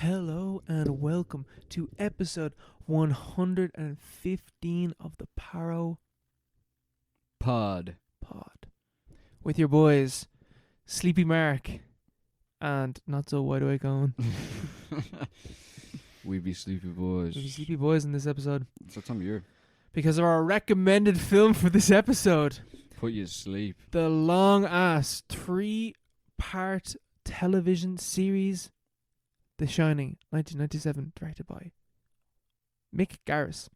Hello and welcome to episode 115 of the Paro Pod. with your boys, Sleepy Mark and not so wide awake Owen. We be sleepy boys. We'll be Sleepy Boys in this episode It's that time of year. because of our recommended film for this episode, Put you to sleep. the long-ass 3-part television series, The Shining, 1997, directed by Mick Garris,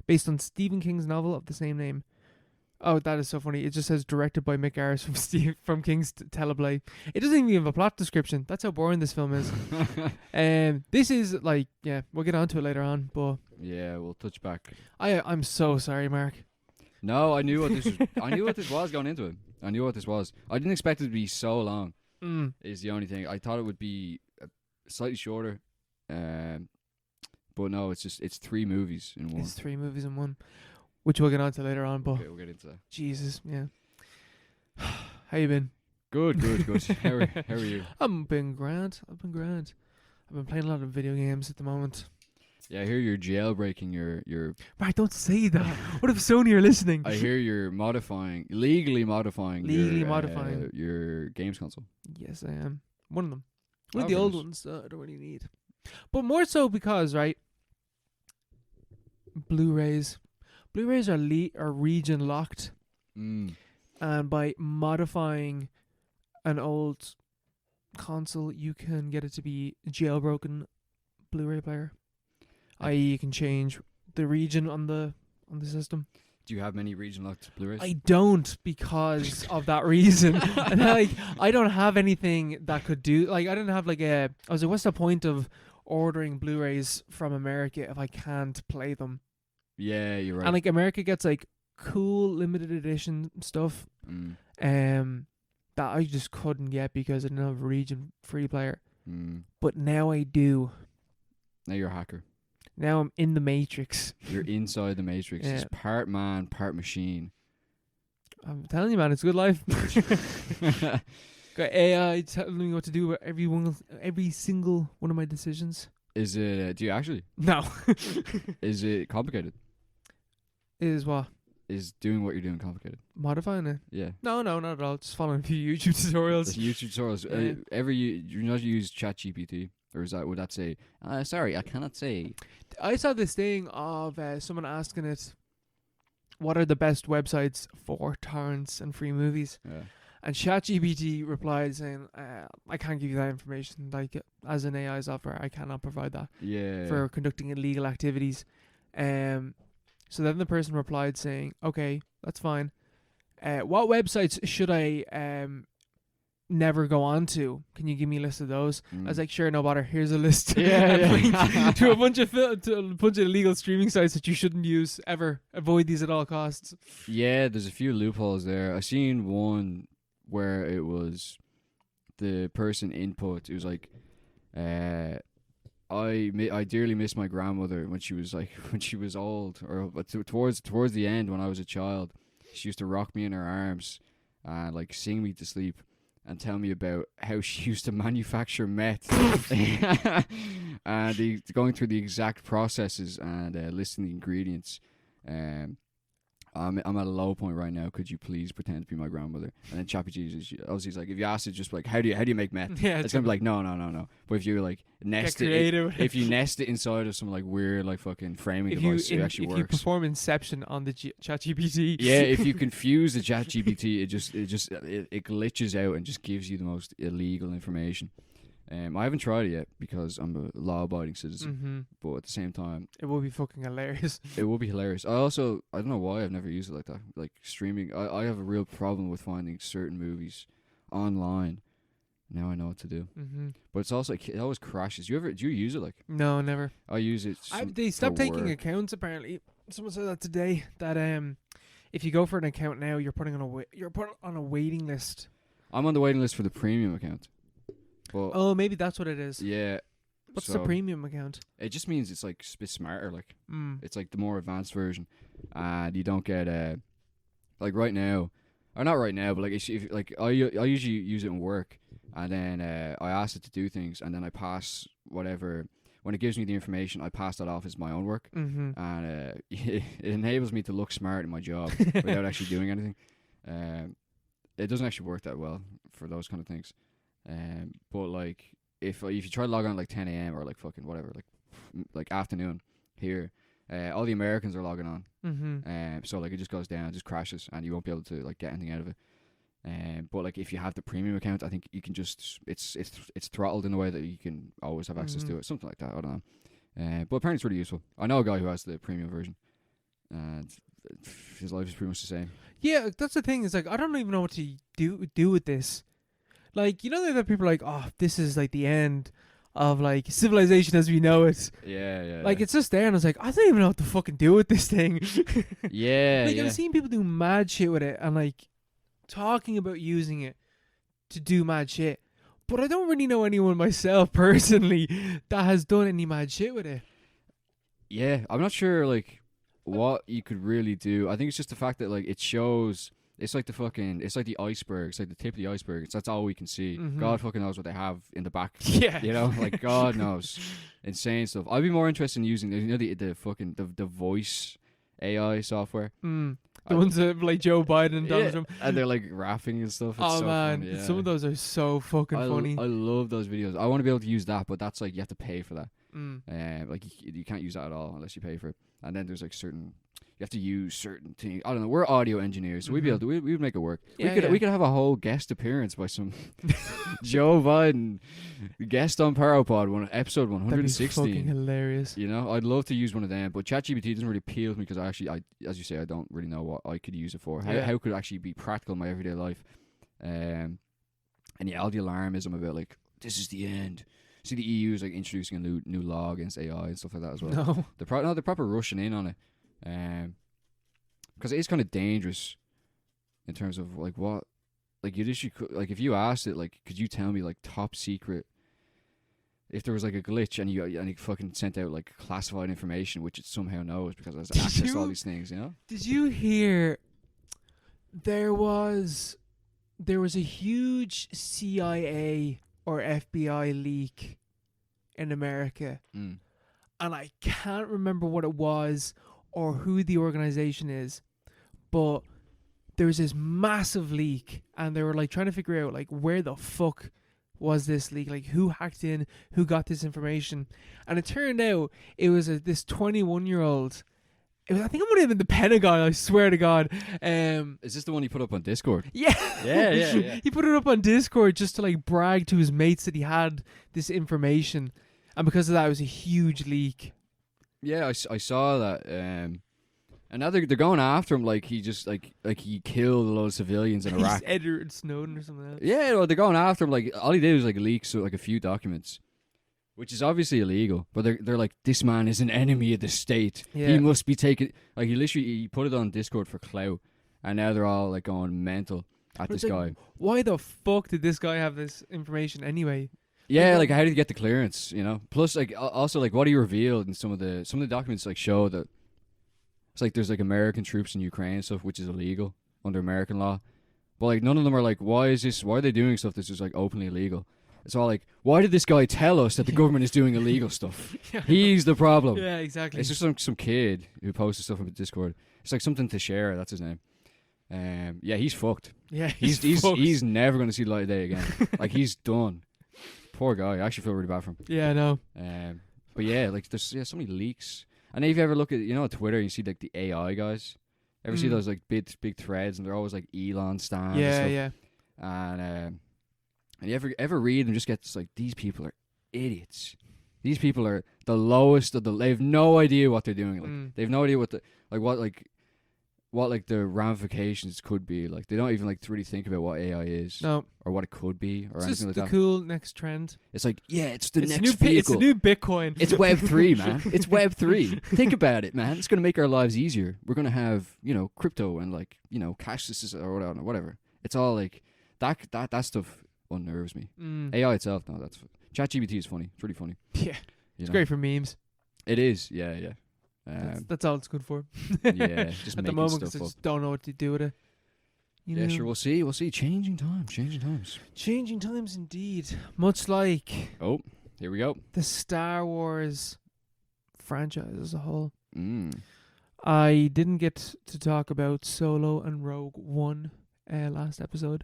based on Stephen King's novel of the same name. Oh, that is so funny. It just says directed by Mick Garris from King's teleplay. It doesn't even have a plot description. That's how boring this film is. This is like, yeah, we'll get onto it later on, but Yeah, we'll touch back. I'm so sorry, Mark. No, I knew what this was. I knew what this was going into it. I knew what this was. I didn't expect it to be so long. Is the only thing. I thought it would be slightly shorter. But no, it's 3 movies in one. It's 3 movies in one, which we'll get onto later on, but Okay, we'll get into that. Jesus, yeah. How you been? Good. How are you? I've been grand. I've been playing a lot of video games at the moment. Yeah, I hear you're jailbreaking your Mark, don't say that. What if Sony are listening? I hear you're legally modifying your games console. Yes, I am. One of them. Oh, One of the old goodness. ones that I don't really need. But more so because, right, Blu-rays are region locked, and by modifying an old console, you can get it to be a jailbroken Blu-ray player. I.e., you can change the region on the system. Do you have many region locked Blu-rays? I don't, because of that reason. And I don't have anything that could do. Like, I didn't have I was like, what's the point of ordering Blu-rays from America if I can't play them? Yeah, you're right. And like, America gets like cool limited edition stuff, that I just couldn't get because I didn't have a region free player. But now I do. Now you're a hacker. Now I'm in the Matrix. You're inside the Matrix. Yeah. It's part man, part machine. I'm telling you, man, it's a good life. Got AI telling me what to do with every single one of my decisions. Is it? Do you actually? No. Is it complicated? Is what? Is doing what you're doing complicated? Modifying it? Yeah. No, not at all. Just following a few YouTube tutorials. The YouTube tutorials. Yeah. You not use ChatGPT, or would that say? Sorry, I cannot say. I saw this thing of someone asking it, what are the best websites for torrents and free movies? Yeah. And ChatGPT replied saying, I can't give you that information. Like, as an AI software, I cannot provide that Yeah. for conducting illegal activities. So then the person replied saying, okay, that's fine. What websites should I never go on to? Can you give me a list of those? I was like, sure, no bother. Here's a list. Yeah. to a bunch of illegal streaming sites that you shouldn't use ever. Avoid these at all costs. Yeah, there's a few loopholes there. I seen one where it was the person input. It was like, I dearly miss my grandmother when she was old, or towards the end when I was a child. She used to rock me in her arms and like sing me to sleep and tell me about how she used to manufacture meth and going through the exact processes and listing the ingredients. I'm at a low point right now. Could you please pretend to be my grandmother? And then ChatGPT obviously he's like, if you ask it, just like, how do you make meth? Yeah, It's gonna be like, no. But if you like nest get it, creative. if you nest it inside of some like weird like fucking framing device, it actually if you works. perform Inception on the ChatGPT. Yeah, if you confuse the ChatGPT, it glitches out and just gives you the most illegal information. I haven't tried it yet because I'm a law-abiding citizen, but at the same time, It will be fucking hilarious. it will be hilarious. I don't know why I've never used it like that. Like streaming, I have a real problem with finding certain movies online. Now I know what to do. But it's also like, it always crashes. Do you use it? Like, No, never. I use it. They stopped for taking work. accounts apparently. Someone said that today. That if you go for an account now, you're put on a waiting list. I'm on the waiting list for the premium account. But Oh, maybe that's what it is. yeah. What's so the premium account? It just means it's like a bit smarter. Like, It's it's like the more advanced version, and you don't get like right now, or not right now, but like if like I usually use it in work, and then I ask it to do things, and then I pass whatever. When it gives me the information, I pass that off as my own work, and it enables me to look smart in my job without actually doing anything. It doesn't actually work that well for those kind of things. But like if you try to log on at like 10 a.m. or like fucking whatever, like afternoon here, all the Americans are logging on. So like it just goes down, just crashes, and you won't be able to like get anything out of it. But like if you have the premium account, I think you can just it's throttled in a way that you can always have access to it, something like that. I don't know. But apparently it's really useful. I know a guy who has the premium version, and his life is pretty much the same. Yeah, that's the thing. Is like I don't even know what to do with this. Like that people are like, oh, this is like the end of like civilization as we know it. Yeah. Like it's just there, and I was like, I don't even know what to fucking do with this thing. Yeah. Like I've seen people do mad shit with it, and like talking about using it to do mad shit, but I don't really know anyone myself personally that has done any mad shit with it. Yeah, I'm not sure like what you could really do. I think it's just the fact that like it shows. It's like it's like the iceberg. It's like the tip of the iceberg. That's all we can see. God fucking knows what they have in the back. Yeah, like God knows, insane stuff. I'd be more interested in using the voice AI software. The ones that like Joe Biden and Donald Trump. And they're like rapping and stuff. It's Oh so man, fun, yeah. some of those are so fucking funny. I love those videos. I want to be able to use that, but that's like you have to pay for that. Like you can't use that at all unless you pay for it. And then there's like you have to use certain things. I don't know. We're audio engineers, so we'd be able to. We'd make it work. We could have a whole guest appearance by some Joe Biden guest on Paropod episode 116. That'd be fucking hilarious. I'd love to use one of them, but ChatGPT doesn't really appeal to me because I as you say, I don't really know what I could use it for. How could it actually be practical in my everyday life? And yeah, all the alarmism about like this is the end. See, the EU is like introducing a new law against AI and stuff like that as well. No, they're proper rushing in on it. Because it is kind of dangerous in terms of like what, like you literally could, like if you asked it like, could you tell me like top secret, if there was like a glitch and it fucking sent out like classified information which it somehow knows because it has access to all these things, Did you hear there was a huge CIA or FBI leak in America, and I can't remember what it was or who the organization is, but there was this massive leak, and they were like trying to figure out like where the fuck was this leak, like who hacked in, who got this information, and it turned out it was this 21-year-old. I think it might have been the Pentagon, I swear to God. Is this the one you put up on Discord? Yeah. Yeah. He put it up on Discord just to like brag to his mates that he had this information, and because of that it was a huge leak. Yeah, I saw that. And now they're going after him like he just like he killed a lot of civilians in Iraq. He's Edward Snowden or something else. Yeah, no, they're going after him like all he did was like leak like a few documents, which is obviously illegal. But they're like, this man is an enemy of the state. Yeah. He must be taken. Like he put it on Discord for clout, and now they're all like going mental at this guy. Why the fuck did this guy have this information anyway? Yeah, like how did he get the clearance? Plus like also like what he revealed in some of the documents like show that it's like there's like American troops in Ukraine and stuff, which is illegal under American law. But like none of them are like, why are they doing stuff that's just like openly illegal? It's all like, why did this guy tell us that the government is doing illegal stuff? He's the problem. Yeah, exactly. It's just some kid who posted stuff on Discord. It's like something to share. That's his name. Yeah, he's fucked. Yeah, he's never going to see the light of day again. Like he's done. Poor guy. I actually feel really bad for him. Yeah, I know. But yeah, like there's so many leaks. And if you ever look at Twitter, you see like the AI guys. Ever see those like big threads, and they're always like Elon stands. Yeah. And you ever read and just get this, like, these people are idiots. These people are the lowest of the. They have no idea what they're doing. Like they have no idea what the ramifications could be. Like they don't even like to really think about what AI is, No, or what it could be, or it's anything just like the that. cool next trend. It's like, yeah, it's the It's next a new vehicle. It's a new Bitcoin. It's Web3, man. It's Web3. Think about it, man. It's going to make our lives easier. We're going to have, crypto and like, cashless or whatever. It's all like that stuff unnerves me. AI itself, no, that's ChatGPT is funny. It's really funny. Yeah, it's great for memes. It is, yeah. That's all it's good for. Yeah, just at the making moment, stuff I up. just don't know what to do with it. You Yeah, know? sure. We'll see. We'll see. Changing times. Changing times. Changing times indeed. Much like Oh, here we go. the Star Wars franchise as a whole. Mm. I didn't get to talk about Solo and Rogue One last episode.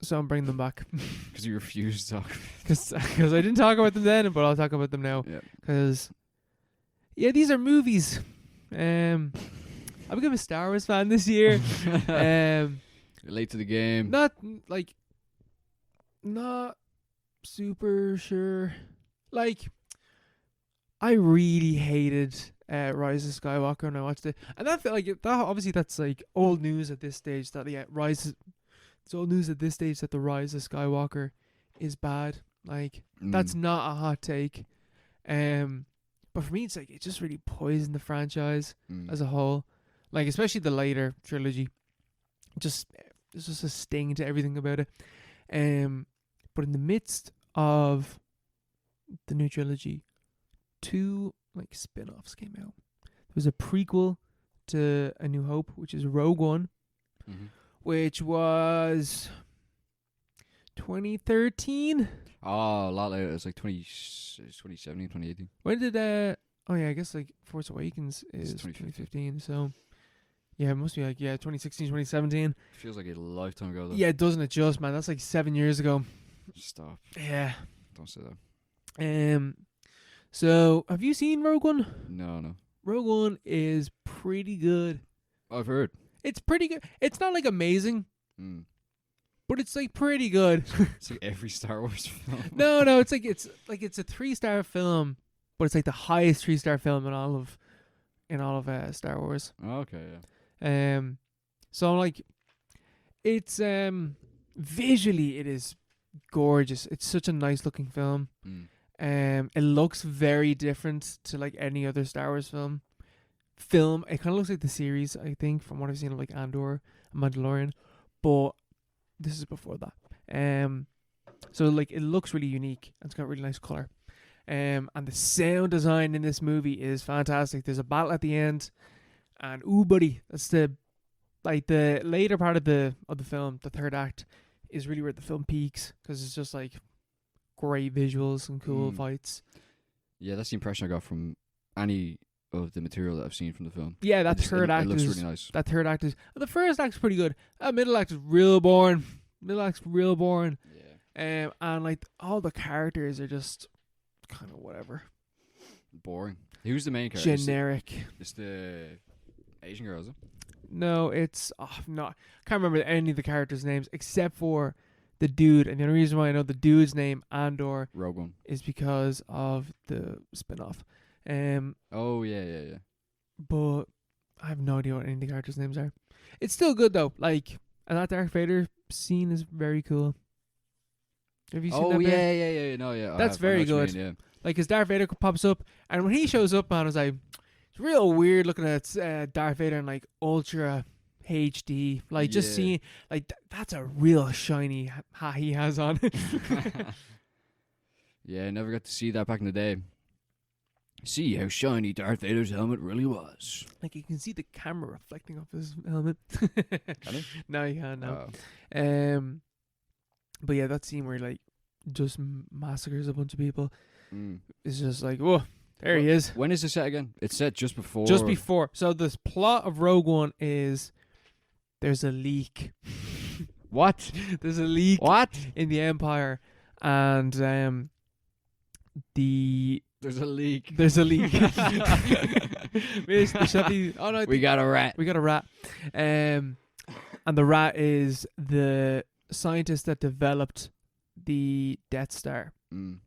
So I'm bringing them back. Because you refused to talk. Because I didn't talk about them then, but I'll talk about them now. Yeah. Because, yeah, these are movies. I've become a Star Wars fan this year. Late to the game. Not super sure. Like, I really hated Rise of Skywalker when I watched it, and that obviously that's like old news at this stage. That it's old news at this stage that the Rise of Skywalker is bad. Like that's not a hot take. But for me, it's like it just really poisoned the franchise as a whole. Like especially the later trilogy, there's just a sting to everything about it. But in the midst of the new trilogy, 2 like spin-offs came out. There was a prequel to A New Hope, which is Rogue One, which was 2013. Oh, a lot later. It was like 2017, 2018. When did oh yeah, I guess like Force Awakens is 2015. So yeah, it must be like 2016, 2017. Feels like a lifetime ago though. Yeah, it doesn't adjust, man. That's like 7 years ago. Stop. Yeah. Don't say that. So have you seen Rogue One? No. Rogue One is pretty good. I've heard. It's pretty good. It's not like amazing, Mm. but it's like pretty good. It's like every Star Wars film. No, it's a 3-star film, but it's like the highest 3-star film in all of Star Wars. Oh, okay, yeah. So like, it's visually it is gorgeous. It's such a nice looking film. It looks very different to like any other Star Wars film. It kind of looks like the series, I think, from what I've seen of like Andor and Mandalorian, but this is before that. So like it looks really unique and it's got really nice color. And the sound design in this movie is fantastic. There's a battle at the end, and ooh buddy, that's the later part of the film, the third act, is really where the film peaks because it's just like great visuals and cool fights. Yeah, that's the impression I got from any of the material that I've seen from the film. Yeah, that third act looks really nice. That third act is the first act's pretty good. Middle act is real boring. Yeah. And like all the characters are just kind of whatever. Boring. Who's the main character? Generic. It's the Asian girl, is it? No, it's no. I can't remember any of the characters' names except for the dude. And the only reason why I know the dude's name, Andor, Rogue One, is because of the spin-off. Oh yeah. But I have no idea what any of the characters' names are. It's still good though. Like, and that Darth Vader scene is very cool. Have you seen that bit? Yeah. No, yeah. That's very good. Yeah. Like, his Darth Vader pops up, and when he shows up, man, I was like, it's real weird looking at Darth Vader in like ultra HD. Like, just seeing, like, that's a real shiny hat he has on. Yeah, I never got to see that back in the day. See how shiny Darth Vader's helmet really was. Like, you can see the camera reflecting off his helmet. Can you? No, you can't, no. Oh. But yeah, that scene where he, like, just massacres a bunch of people is just like, whoa, there he is. When is it set again? It's set just before. Just before. So the plot of Rogue One is there's a leak. What? There's a leak. What? In the Empire, and There's a leak. There's a leak. Oh no, we got a rat. We got a rat. And the rat is the scientist that developed the Death Star. And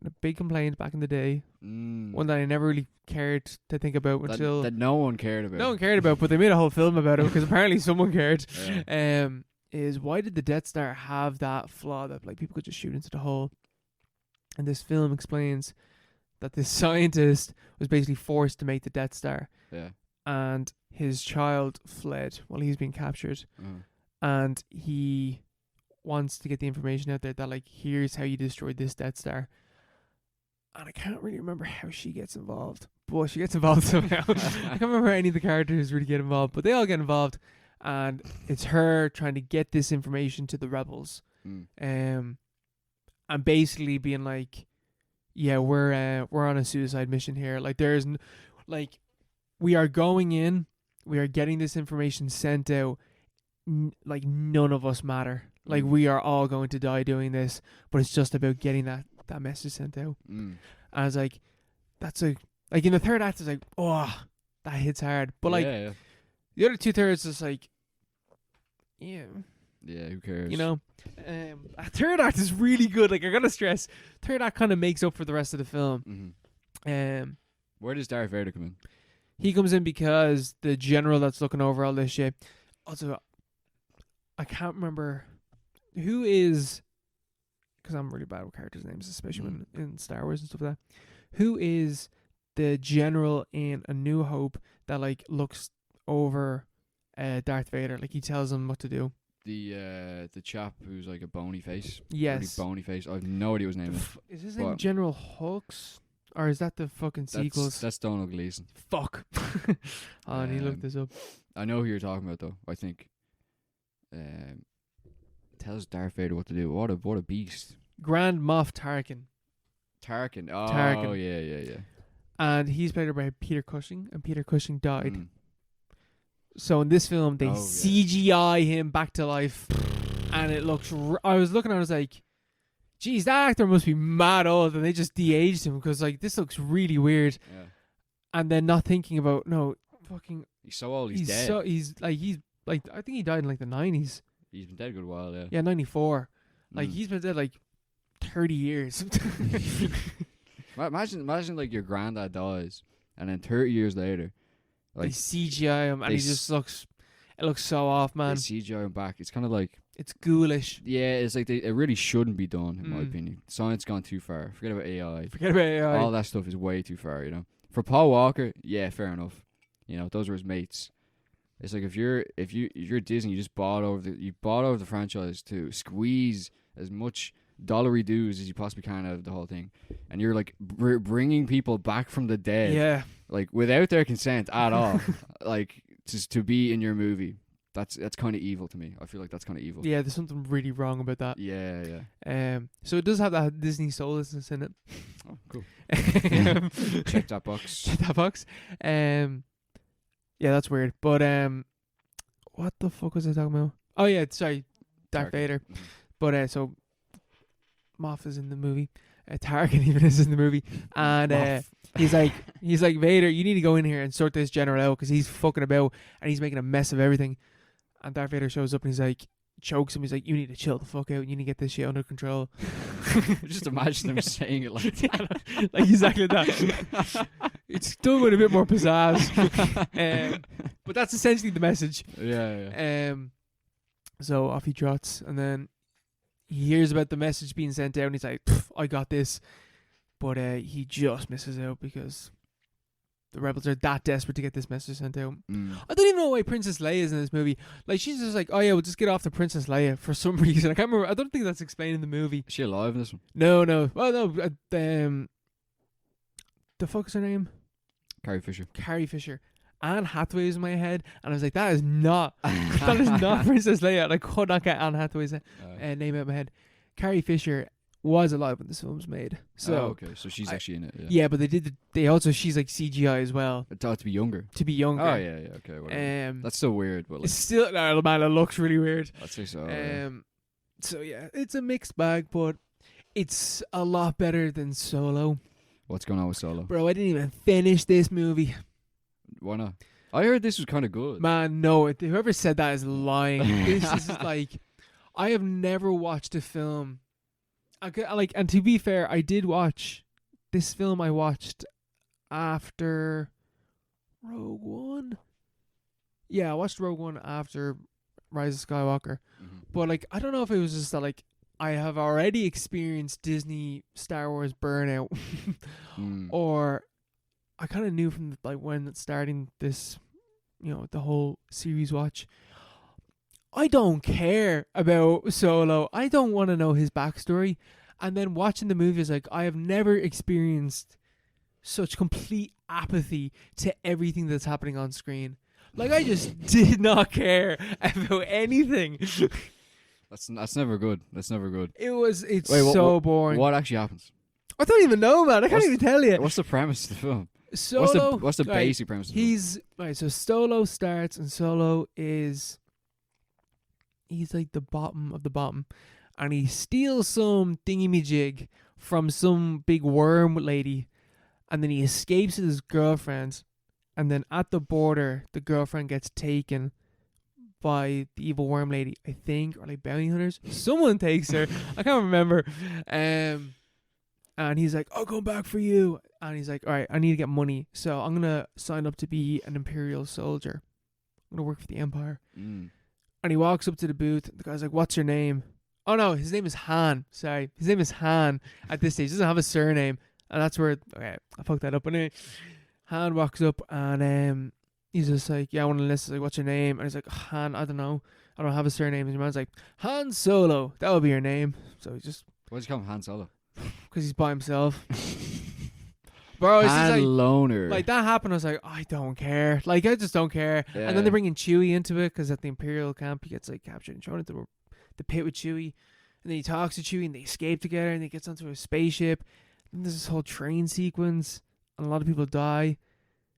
a big complaint back in the day, one that I never really cared to think about until that no one cared about. No one cared about, but they made a whole film about it because apparently someone cared. Yeah. Is why did the Death Star have that flaw that like people could just shoot into the hole? And this film explains that this scientist was basically forced to make the Death Star. Yeah. And his child fled while he was being captured. And he wants to get the information out there that like, here's how you destroyed this Death Star. And I can't really remember how she gets involved, but she gets involved somehow. I can't remember how any of the characters really get involved, but they all get involved, and it's her trying to get this information to the rebels, and basically being like, yeah, we're on a suicide mission here. Like there's like we are going in, we are getting this information sent out. Like none of us matter. Like we are all going to die doing this, but it's just about getting that message sent out. And I was like, that's like in the third act, it's like, oh, that hits hard. But like the other 2/3 is like, yeah, who cares? You know, third act is really good. Like I gotta stress, third act kind of makes up for the rest of the film. Where does Darth Vader come in? He comes in because the general that's looking over all this shit. Also, I can't remember who is, because I'm really bad with characters' names, especially when in Star Wars and stuff like that. Who is the general in A New Hope that like looks over Darth Vader? Like he tells him what to do. The chap who's like a bony face. Yes. Really bony face. I have no idea what his name is. Is his name General Hux? Or is that the fucking sequels? That's Donald Gleason. Fuck. I need to look this up. I know who you're talking about though. I think. Tells Darth Vader what to do. What a beast. Grand Moff Tarkin. Tarkin. Oh, Tarkin. Yeah. And he's played by Peter Cushing, and Peter Cushing died. So in this film, they CGI him back to life, and it looks. I was looking at it, I was like, geez, that actor must be mad old, and they just de-aged him because like this looks really weird. Yeah. And then not thinking about fucking. He's so old. He's dead. He's like I think he died in like the 90s. He's been dead a good while, yeah. Yeah, 94. Like he's been dead like 30 years. Imagine like your granddad dies, and then 30 years later, like they CGI him, and he just looks. It looks so off, man. They CGI him back. It's kind of like it's ghoulish. Yeah, it's like it really shouldn't be done, in my opinion. Science gone too far. Forget about AI. All that stuff is way too far. You know, for Paul Walker, yeah, fair enough. You know, those were his mates. It's like if you're Disney, you just bought over the franchise to squeeze as much dollary dues as you possibly can out of the whole thing, and you're like bringing people back from the dead, like without their consent at all, like just to be in your movie. That's kind of evil to me. I feel like that's kind of evil. Yeah, there's something really wrong about that. Yeah. So it does have that Disney soullessness in it. Oh, cool. Check that box. Check that box. Yeah, that's weird. But what the fuck was I talking about? Oh yeah, sorry, Darth Vader. Mm-hmm. But so Moff is in the movie. Tarkin even is in the movie, and he's like Vader, you need to go in here and sort this general out because he's fucking about and he's making a mess of everything. And Darth Vader shows up and he's like, chokes him. He's like, you need to chill the fuck out. You need to get this shit under control. Just imagine him saying it like that. Like exactly that. It's done with a bit more pizzazz. But that's essentially the message. Yeah. So off he trots, and then he hears about the message being sent out, and he's like, I got this. But he just misses out because the rebels are that desperate to get this message sent out. I don't even know why Princess Leia is in this movie. Like, she's just like, oh yeah, we'll just get off the Princess Leia for some reason. I can't remember. I don't think that's explained in the movie. Is she alive in this one? No. Well, no. The fuck is her name? Carrie Fisher. Anne Hathaway is in my head, and I was like, that is not Princess Leia. And I could not get Anne Hathaway's name out of my head. Carrie Fisher was alive when this film was made. So okay, so she's actually in it. Yeah, but they also she's like CGI as well. To be younger. To be younger. Oh yeah, okay, whatever. That's so weird, but like, it's still man, it looks really weird. I'd say so. So yeah, it's a mixed bag, but it's a lot better than Solo. What's going on with Solo? Bro, I didn't even finish this movie. Why not? I heard this was kind of good. Man, no, whoever said that is lying. This is like, I have never watched a film. And to be fair, I did watch this film. I watched after Rogue One. Yeah, I watched Rogue One after Rise of Skywalker. Mm-hmm. But like, I don't know if it was just that like I have already experienced Disney Star Wars burnout, or I kind of knew from like when starting this, the whole series watch. I don't care about Solo. I don't want to know his backstory. And then watching the movie is like, I have never experienced such complete apathy to everything that's happening on screen. Like, I just did not care about anything. That's never good. That's never good. It's Wait, so boring. What actually happens? I don't even know, man. I can't even tell you. What's the premise of the film? Solo. What's the right, basic premise of the film? Right, so Solo starts, and Solo is... He's like the bottom of the bottom. And he steals some thingy-majig from some big worm lady. And then he escapes with his girlfriend. And then at the border, the girlfriend gets taken by the evil worm lady, I think, or like bounty hunters. Someone takes her. I can't remember. And he's like, I'll come back for you. And he's like, all right, I need to get money. So I'm going to sign up to be an Imperial soldier. I'm going to work for the Empire. Mm. And he walks up to the booth. The guy's like, what's your name? Oh, no, his name is Han. Sorry. His name is Han at this stage. He doesn't have a surname. And that's where, okay, I fucked that up. But anyway, Han walks up and he's just like, yeah, I want to list. Like, what's your name? And he's like, Han, I don't know. I don't have a surname. And your man's like, Han Solo. That would be your name. So he just... Why does he call him Han Solo? Because he's by himself. Bro, it's just Han like... Loner. Like, that happened. I was like, I don't care. Like, I just don't care. Yeah. And then they bring in Chewie into it because at the Imperial camp, he gets, like, captured and thrown into the pit with Chewie. And then he talks to Chewie and they escape together and he gets onto a spaceship. And there's this whole train sequence. And a lot of people die.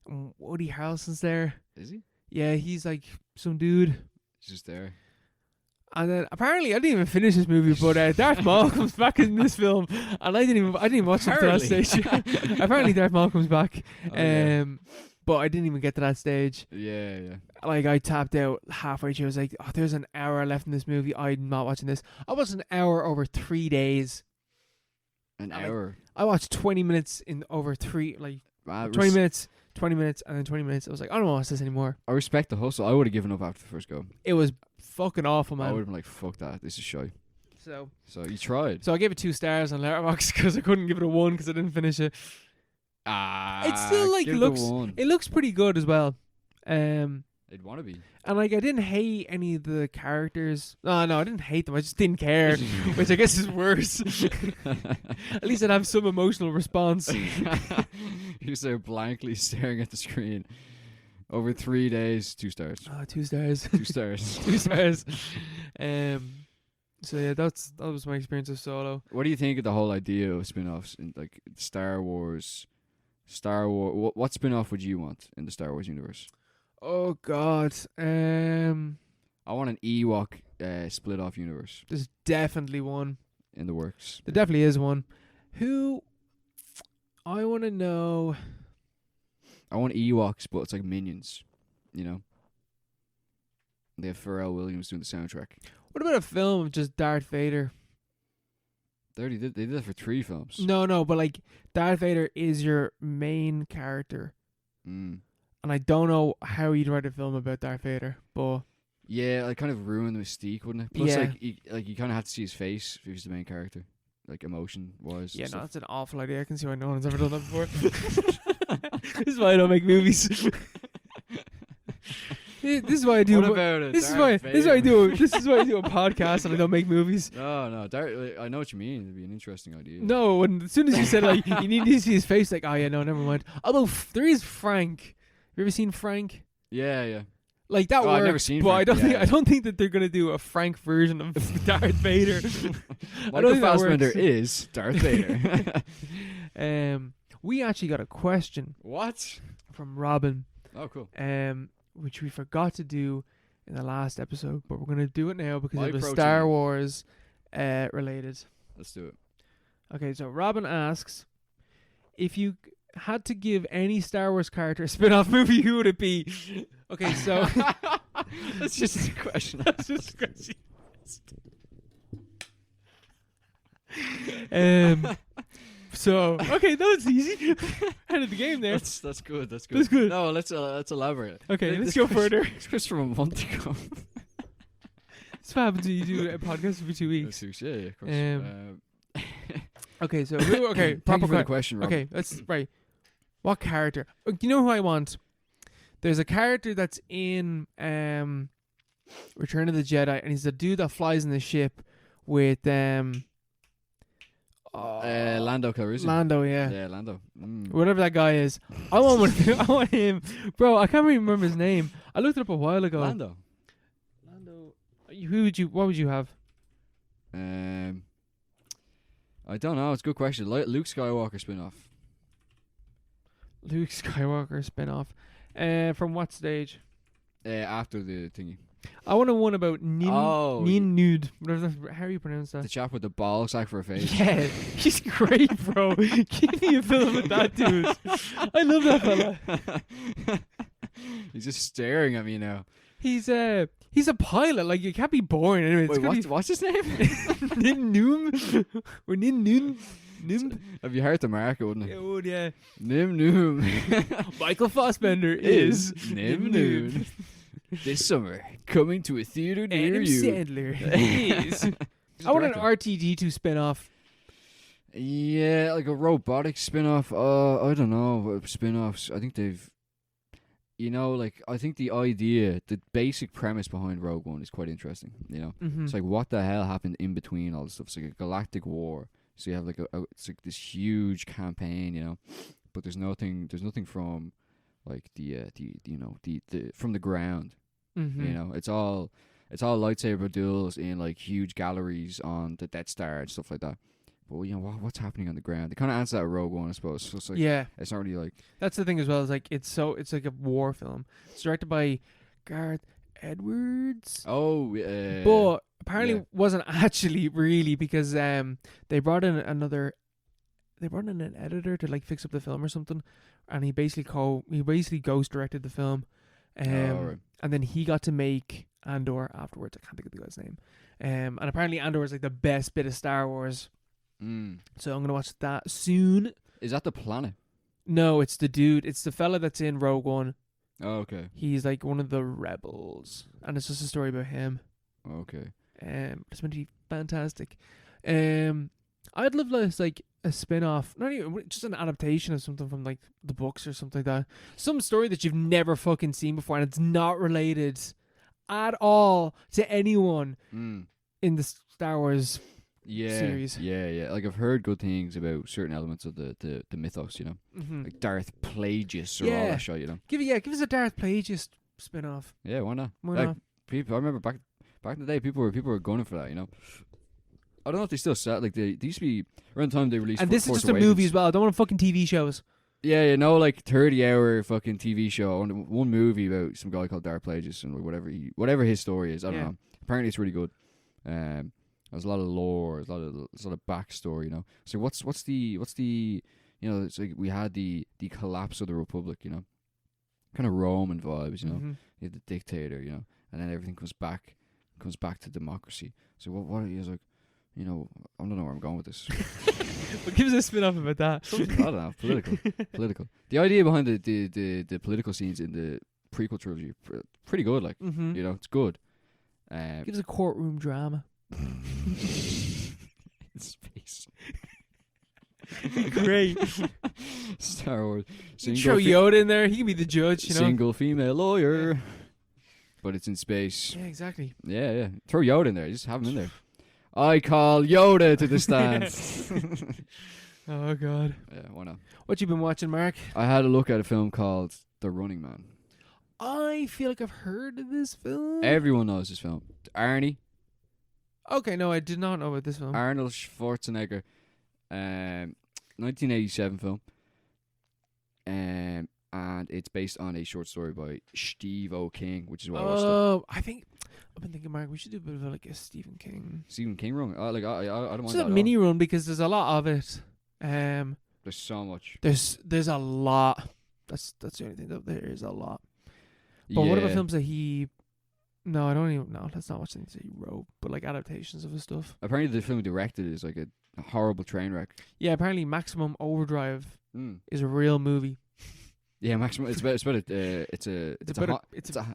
And Woody Harrelson's there. Is he? Yeah, he's, like, some dude. He's just there. And then apparently I didn't even finish this movie, but Darth Maul comes back in this film, and I didn't even watch it to that stage. Apparently Darth Maul comes back, yeah. but I didn't even get to that stage. Yeah. Like, I tapped out halfway through. I was like, oh, there's an hour left in this movie. I'm not watching this. I watched an hour over 3 days. An hour. I watched 20 minutes in over 3, like 20 minutes, and then 20 minutes. I was like, I don't want to watch this anymore. I respect the hustle. I would have given up after the first go. It was fucking awful, man. I would have been like, fuck that. This is shy. So you tried. I gave it 2 stars on Letterboxd because I couldn't give it a 1 because I didn't finish it. It still like it looks pretty good as well. It'd want to be. And like, I didn't hate any of the characters. No, I didn't hate them. I just didn't care, which I guess is worse. At least I'd have some emotional response. You're there blankly staring at the screen. Over 3 days, 2 stars. 2 stars. 2 stars. 2 stars. So yeah, that was my experience of Solo. What do you think of the whole idea of spin-offs in like Star Wars? What spin-off would you want in the Star Wars universe? Oh God. I want an Ewok split off universe. There's definitely one in the works. There definitely is one. Who? I want to know. I want Ewoks, but it's like Minions, you know. They have Pharrell Williams doing the soundtrack. What about a film of just Darth Vader? They did that for 3 films. No, but like Darth Vader is your main character. Mm. And I don't know how you'd write a film about Darth Vader, but yeah, like kind of ruin the mystique, wouldn't it? Plus, yeah. you kind of have to see his face if he's the main character, like emotion wise. Yeah, no, that's an awful idea. I can see why no one's ever done that before. This is why I don't make movies. This is why I do. What about it? This is why I do a podcast and I don't make movies. No, I know what you mean. It'd be an interesting idea. No, as soon as you said like you need to see his face, like, oh yeah, no, never mind. Although there is Frank. Have you ever seen Frank? Yeah. Like that works, I've never seen but Frank. I don't think that they're gonna do a Frank version of Darth Vader. Michael Fassbender is Darth Vader. We actually got a question. What? From Robin. Oh, cool. Which we forgot to do in the last episode, but we're gonna do it now because it was protein. Star Wars related. Let's do it. Okay, so Robin asks, if you had to give any Star Wars character a spin-off movie, who would it be? Okay, so that's just a question. That's just a question. So okay, that was easy. Head of the game there. That's good. That's good. That's good. No, let's elaborate. Okay, let's go further. This was from a month ago. That's what happens when you do a podcast every 2 weeks. Yeah, of course. Okay, so Thank you for the question, Rob. Okay, that's right. What character? Do you know who I want? There's a character that's in Return of the Jedi, and he's the dude that flies in the ship with Lando Calrissian. Lando, yeah. Yeah, Lando. Whatever that guy is. I want him. Bro, I can't even remember his name. I looked it up a while ago. Lando. What would you have? I don't know. It's a good question. Luke Skywalker spin-off. Luke Skywalker spin-off. From what stage? After the thingy. I want one about Nin Nude. How do you pronounce that? The chap with the ball sack for a face. Yeah, he's great, bro. Give me a film with that dude. I love that fella. He's just staring at me now. He's a pilot. Like, you can't be boring anyway. Wait, what's his name? Nin Noom or Nin Noon. Nim. Have you heard the market, wouldn't it? It would, yeah. Nim Noom. Michael Fassbender is Nim Noon. This summer, coming to a theater near Adam you. Sandler is. I want an R2-D2 spin-off. Yeah, like a robotic spin-off. I don't know. Spin-offs. I think they've... I think the idea, the basic premise behind Rogue One is quite interesting, Mm-hmm. It's like, what the hell happened in between all this stuff? It's like a galactic war. So you have like it's like this huge campaign, but there's nothing from like the from the ground. Mm-hmm. It's all lightsaber duels in like huge galleries on the Death Star and stuff like that. But what's happening on the ground? They kind of answer that at Rogue One, I suppose. So it's like, yeah, it's not really like... That's the thing as well. Is like it's like a war film. It's directed by Gareth Edwards. Oh, but apparently wasn't actually really, because they brought in an editor to like fix up the film or something, and he basically ghost directed the film, right. and then he got to make Andor afterwards. I can't think of the guy's name, and apparently Andor is like the best bit of Star Wars. So I'm gonna watch that soon. Is that the planet? No, it's the dude. It's the fella that's in Rogue One. Oh, okay. He's like one of the rebels, and it's just a story about him. Okay. It's meant to be fantastic. I'd love like a spin-off, not even just an adaptation of something from like the books or something like that. Some story that you've never fucking seen before, and it's not related at all to anyone in the Star Wars series. Yeah. Like, I've heard good things about certain elements of the mythos, like Darth Plagueis or all that shit, Give us a Darth Plagueis spin-off. Yeah, why not? Why like, not? People, I remember back in the day, people were gunning for that, I don't know if they still sell. Like, they used to be around the time they released. And this is Force just a Awakens. movie as well. I don't want fucking TV shows. Yeah, like 30-hour fucking TV show, and one movie about some guy called Darth Plagueis and whatever his story is. I don't know. Apparently, it's really good. There's a lot of lore, there's a lot of backstory. So what's the it's like we had the collapse of the Republic. Kind of Roman vibes. You had the dictator. And then everything comes back to democracy. So what is like. I don't know where I'm going with this. But give us a spin-off about that. I don't know. Political. The idea behind the political scenes in the prequel trilogy, pretty good. Like, it's good. Give us a courtroom drama. In space. Great. Star Wars. Throw Yoda in there. He can be the judge. Single female lawyer. But it's in space. Yeah, exactly. Yeah. Throw Yoda in there. Just have him in there. I call Yoda to the stand. Oh, God. Yeah, why not? What you been watching, Mark? I had a look at a film called The Running Man. I feel like I've heard of this film. Everyone knows this film. Arnie. Okay, no, I did not know about this film. Arnold Schwarzenegger. 1987 film. And it's based on a short story by Steve O. King, which is what I watched. Oh, I've been thinking, Mark, we should do a bit of like a Stephen King. Stephen King run? I don't mind Just that a mini run, because there's a lot of it. There's so much. There's a lot. That's the only thing, that there is a lot. But what about films that he... No, I don't even... No, let's not watch anything that he wrote. But like adaptations of his stuff. Apparently the film he directed is like a horrible train wreck. Yeah, apparently Maximum Overdrive is a real movie. Yeah, Maximum. It's a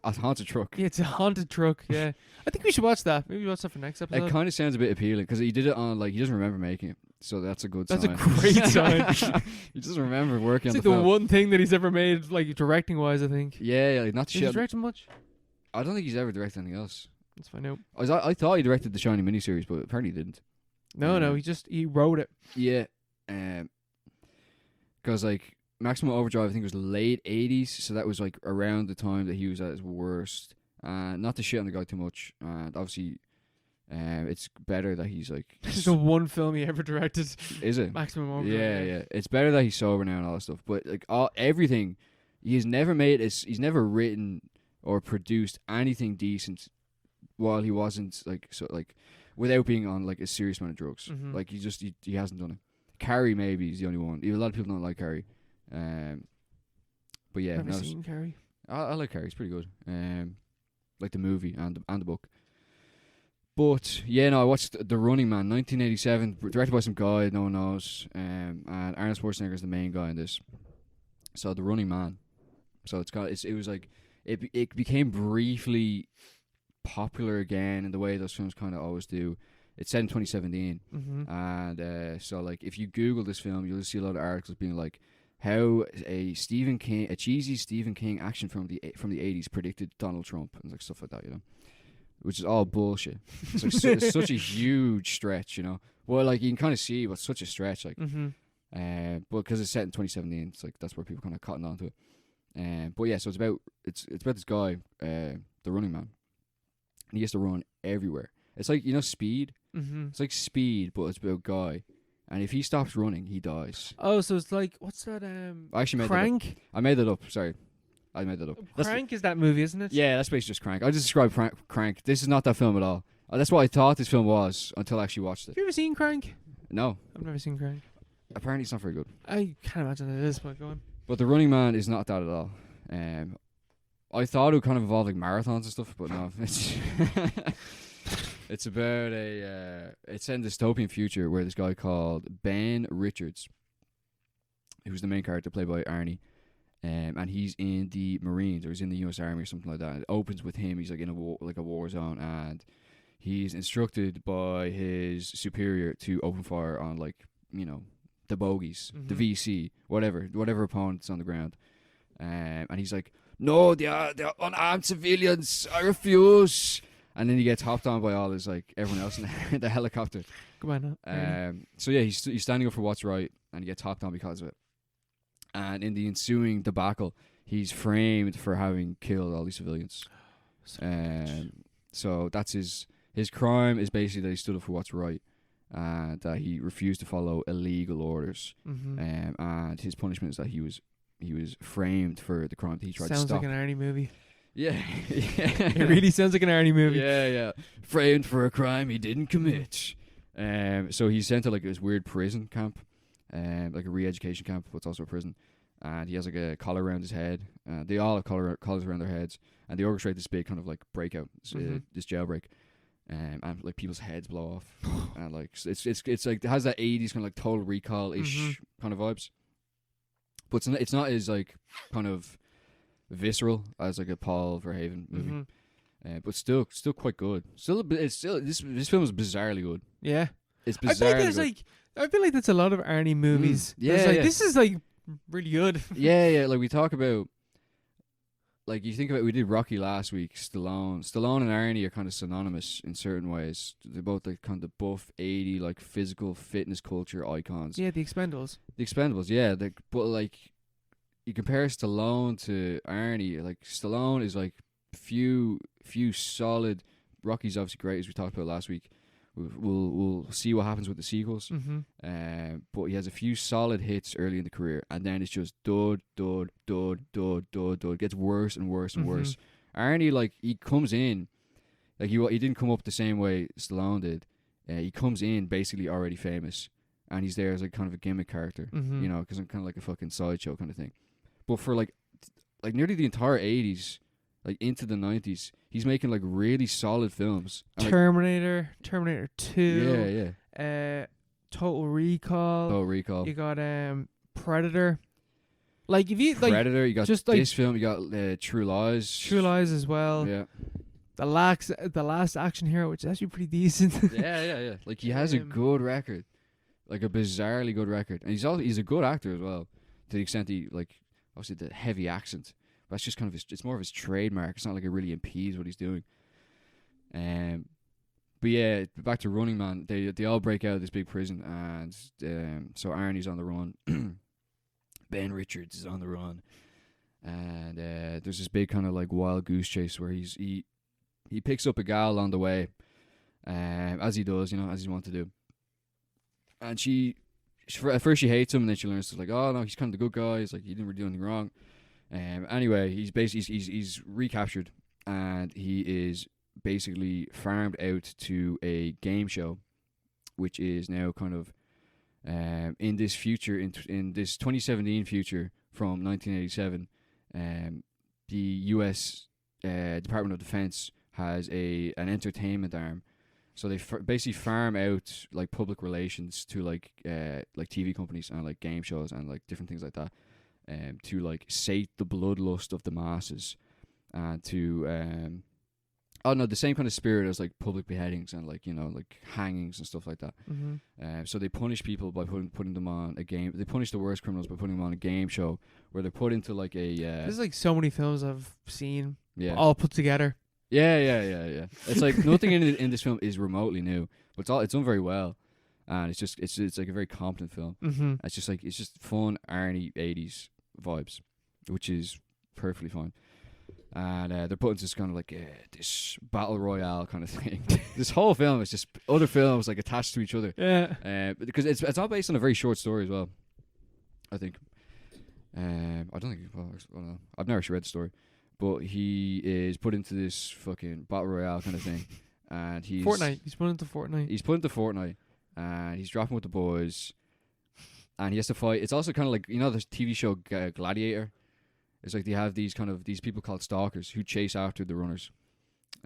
haunted truck. Yeah, it's a haunted truck. Yeah, I think we should watch that. Maybe watch that for next episode. It kind of sounds a bit appealing because he did it on he doesn't remember making it, so that's a good sign. That's a great sign. He doesn't remember working. It's on like the the film. one thing that he's ever made, like directing wise. I think. Yeah, like, not Did he direct much? I don't think he's ever directed anything else. Let's find out. I thought he directed the Shining Miniseries, but apparently he didn't. No, he wrote it. Yeah. Because like Maximum Overdrive, I think it was late 80s, so that was like around the time that he was at his worst. Not to shit on the guy too much, and obviously, it's better that he's like. This is the one film he ever directed. Is it? Maximum Overdrive. Yeah. It's better that he's sober now and all that stuff. But like everything, he's never he's never written or produced anything decent while he wasn't without being on like a serious amount of drugs. Mhm. Like he hasn't done it. Carrie maybe is the only one. A lot of people don't like Carrie. But yeah, Never seen Carrie. I like Carrie. It's pretty good. Like the movie and the book. But yeah, no, I watched The Running Man, 1987, directed by some guy no one knows. And Arnold Schwarzenegger is the main guy in this. So The Running Man. So it became briefly popular again in the way those films kind of always do. It's set in 2017, and so like if you Google this film, you'll see a lot of articles being like how a cheesy Stephen King action film from the 80s predicted Donald Trump and like stuff like that, which is all bullshit. It's like it's such a huge stretch, Well, like you can kind of see what's such a stretch, like, but because it's set in 2017, it's like that's where people kind of cottoned onto it. But yeah, so it's about this guy, the Running Man, and he has to run everywhere. It's like Speed. It's like Speed, but it's about a guy, and if he stops running, he dies. Oh, so it's like what's that? I actually made Crank. That up. I made that up. Sorry, I made that up. Crank is that movie, isn't it? Yeah, that's basically just Crank. I just described Crank. This is not that film at all. That's what I thought this film was until I actually watched it. Have you ever seen Crank? No, I've never seen Crank. Apparently, it's not very good. I can't imagine it is, but go on. But The Running Man is not that at all. I thought it would kind of involve like marathons and stuff, but no, it's it's about it's in a dystopian future where this guy called Ben Richards, who's the main character played by Arnie, and he's in the Marines or he's in the U.S. Army or something like that. It opens with him. He's like in a war zone, and he's instructed by his superior to open fire on the bogies, the VC, whatever opponent's on the ground, and he's like, no, they are unarmed civilians. I refuse. And then he gets hopped on by all his everyone else in the helicopter. Come on now. So yeah, he's standing up for what's right, and he gets hopped on because of it. And in the ensuing debacle, he's framed for having killed all these civilians. So that's his crime is basically that he stood up for what's right, and that he refused to follow illegal orders. And his punishment is that he was framed for the crime that he tried to stop. Sounds like an Arnie movie. Yeah. It really sounds like an Arnie movie. Yeah. Framed for a crime he didn't commit. So he's sent to this weird prison camp, like a re-education camp, but it's also a prison. And he has a collar around his head. They all have collars around their heads, and they orchestrate this big kind of breakout, this jailbreak. And people's heads blow off, and it's like it has that 80s kind of Total Recall ish kind of vibes, but it's not as kind of visceral as a Paul Verhoeven movie, but still quite good. This film is bizarrely good. Yeah, it's bizarrely good. I feel like that's a lot of Arnie movies. Yeah. This is really good. yeah. Like we talk about. You think about, we did Rocky last week. Stallone and Arnie are kind of synonymous in certain ways. They're both kind of buff 80 physical fitness culture icons. Yeah, the Expendables. Yeah. But you compare Stallone to Arnie. Stallone is few solid. Rocky's obviously great, as we talked about last week. We'll see what happens with the sequels. But he has a few solid hits early in the career, and then it's just dud. It gets worse and worse and worse. Arnie, he comes in, he didn't come up the same way Stallone did. He comes in basically already famous, and he's there as kind of a gimmick character, because I'm kind of a fucking sideshow kind of thing. But for nearly the entire 80s. Into the 90s, he's making really solid films. And, Terminator 2. Yeah. Total Recall. You got Predator. If you Predator, you got just this film. You got True Lies. True Lies as well. Yeah. The last action hero, which is actually pretty decent. yeah. He has a good record, a bizarrely good record, and he's a good actor as well. To the extent he obviously the heavy accent. That's just kind of it's more of his trademark. It's not it really impedes what he's doing. But yeah, back to Running Man. They all break out of this big prison, and so Arnie's on the run. Ben Richards is on the run, and there's this big kind of like wild goose chase where he picks up a gal on the way, as he does, as he wants to do. And at first she hates him, and then she learns to like, oh no, he's kind of the good guy. He's like, he didn't really do anything wrong. Anyway, he's basically he's recaptured, and he is basically farmed out to a game show, which is now kind of in this future, in this 2017 future from 1987. The U.S. Department of Defense has an entertainment arm, so they basically farm out like public relations to like TV companies and like game shows and like different things like that, to like sate the bloodlust of the masses, and to the same kind of spirit as like public beheadings and like like hangings and stuff like that. So they punish people by putting them on a game. They punish the worst criminals by putting them on a game show where they're put into like a. There's like so many films I've seen, all put together. Yeah. It's like nothing in this film is remotely new, but it's done very well, and it's like a very competent film. It's just fun Arnie 80s vibes, which is perfectly fine. And they're put into this kind of like this battle royale kind of thing. This whole film is just other films like attached to each other. Yeah. Because it's all based on a very short story as well, I think. I don't think. Well, I don't know. I've never actually read the story, but he is put into this fucking battle royale kind of thing, and he's Fortnite. He's put into Fortnite. He's put into Fortnite, and he's dropping with the boys, and he has to fight. It's also kind of like the TV show Gladiator. It's like they have these people called stalkers who chase after the runners.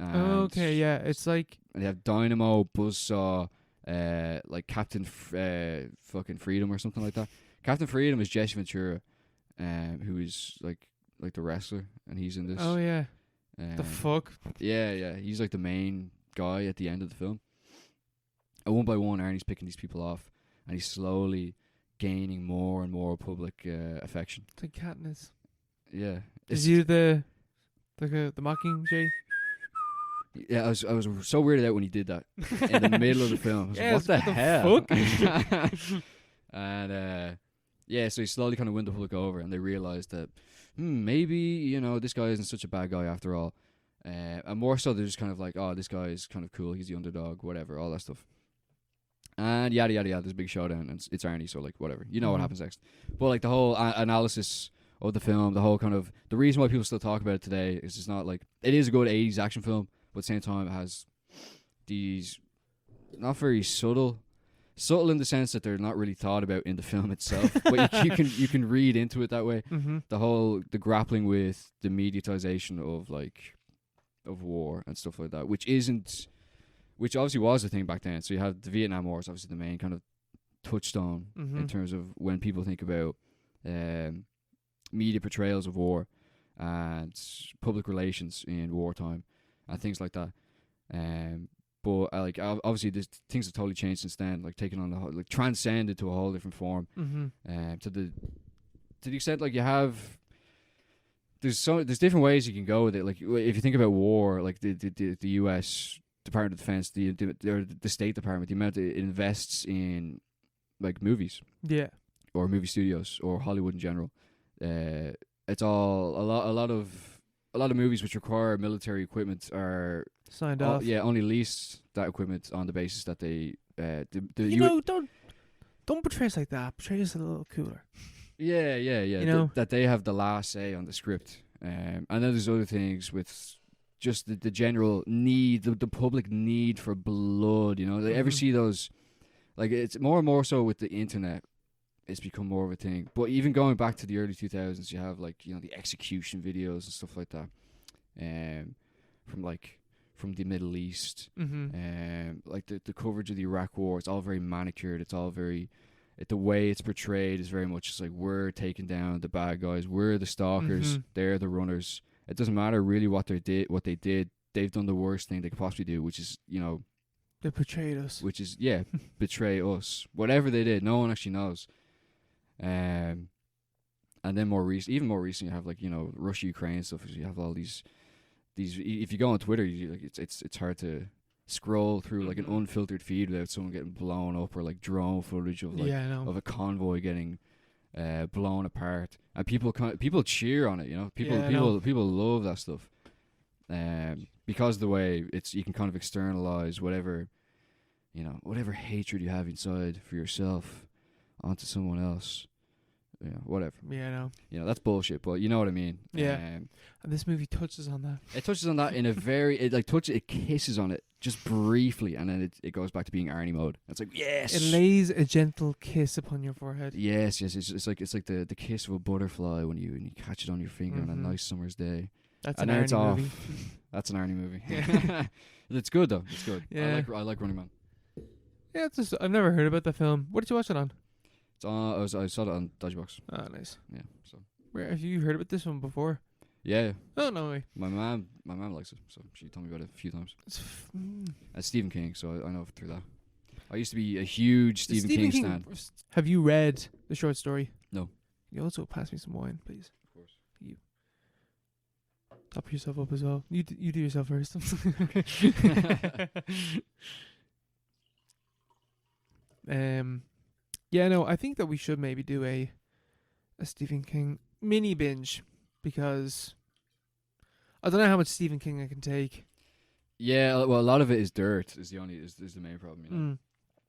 Okay, yeah. It's like... And they have Dynamo, Buzzsaw, like Captain fucking Freedom or something like that. Captain Freedom is Jesse Ventura, who is like the wrestler, and he's in this. Oh, yeah. The fuck? Yeah. He's like the main guy at the end of the film. And one by one, Arnie's picking these people off, and he's slowly gaining more and more public affection. It's like Katniss. Yeah. Is you the Mockingjay? Yeah, I was so weirded out when he did that in the middle of the film. I was like, what the hell? Fuck? And so he slowly kind of won the public over, and they realized that maybe this guy isn't such a bad guy after all. And more so, they're just kind of like, oh, this guy is kind of cool. He's the underdog, whatever, all that stuff. And yada yada yada. There's a big showdown, and it's Arnie, so like whatever, what happens next. But like the whole analysis of the film, the whole kind of the reason why people still talk about it today is it's not like it is a good 80s action film, but at the same time it has these not very subtle in the sense that they're not really thought about in the film itself, but you can read into it that way. The grappling with the mediatization of war and stuff like that, which obviously was a thing back then. So you have the Vietnam War is obviously the main kind of touchstone in terms of when people think about media portrayals of war and public relations in wartime and things like that. But obviously, things have totally changed since then. Like taking on the whole, like transcended to a whole different form. To the extent like you have, there's different ways you can go with it. Like if you think about war, like the U.S. Department of Defense, the State Department, the amount it invests in like movies, or movie studios or Hollywood in general. It's all a lot of movies which require military equipment are signed off. Yeah, only lease that equipment on the basis that they don't portray us like that. Portray us a little cooler. Yeah. That they have the last say on the script. And then there's other things with just the general need, the public need for blood. They ever see those? Like it's more and more so with the internet. It's become more of a thing. But even going back to the early 2000s, you have the execution videos and stuff like that, from the Middle East, like the coverage of the Iraq War. It's all very manicured. It's all very, the way it's portrayed is very much just like we're taking down the bad guys. We're the stalkers. They're the runners. It doesn't matter really what they did. They've done the worst thing they could possibly do, which is they betrayed us. Which is betray us. Whatever they did, no one actually knows. And then even more recent, you have Russia, Ukraine stuff. You have all these. If you go on Twitter, it's hard to scroll through like an Mhm. unfiltered feed without someone getting blown up, or like drone footage of like Yeah, I know. of a convoy getting blown apart, and people cheer on it. You know, Yeah, I know. people love that stuff. Because the way you can kind of externalize whatever, whatever hatred you have inside for yourself onto someone else. Whatever. Yeah, I know. That's bullshit, but you know what I mean. Yeah. And this movie touches on that. It touches on that in a very, it kisses on it just briefly, and then it goes back to being Arnie mode. It's like, yes. It lays a gentle kiss upon your forehead. Yes. It's like the kiss of a butterfly when you catch it on your finger on a nice summer's day. That's and an then it's Arnie off. movie. That's an Arnie movie. Yeah. It's good though. It's good. Yeah. I like Running Man. Yeah, I've never heard about the film. What did you watch it on? It's on. I saw it on Dodgebox. Oh, nice. Yeah. So. Where have you heard about this one before? Yeah. Oh, no way. My mom likes it, so she told me about it a few times. It's Stephen King, so I know through that. I used to be a huge Stephen King stan. Have you read the short story? No. Can you also pass me some wine, please? Of course. You. Top yourself up as well. You do yourself first. Yeah, no, I think that we should maybe do a Stephen King mini binge, because I don't know how much Stephen King I can take. Yeah, well, a lot of it is dirt. Is the main problem. Mm.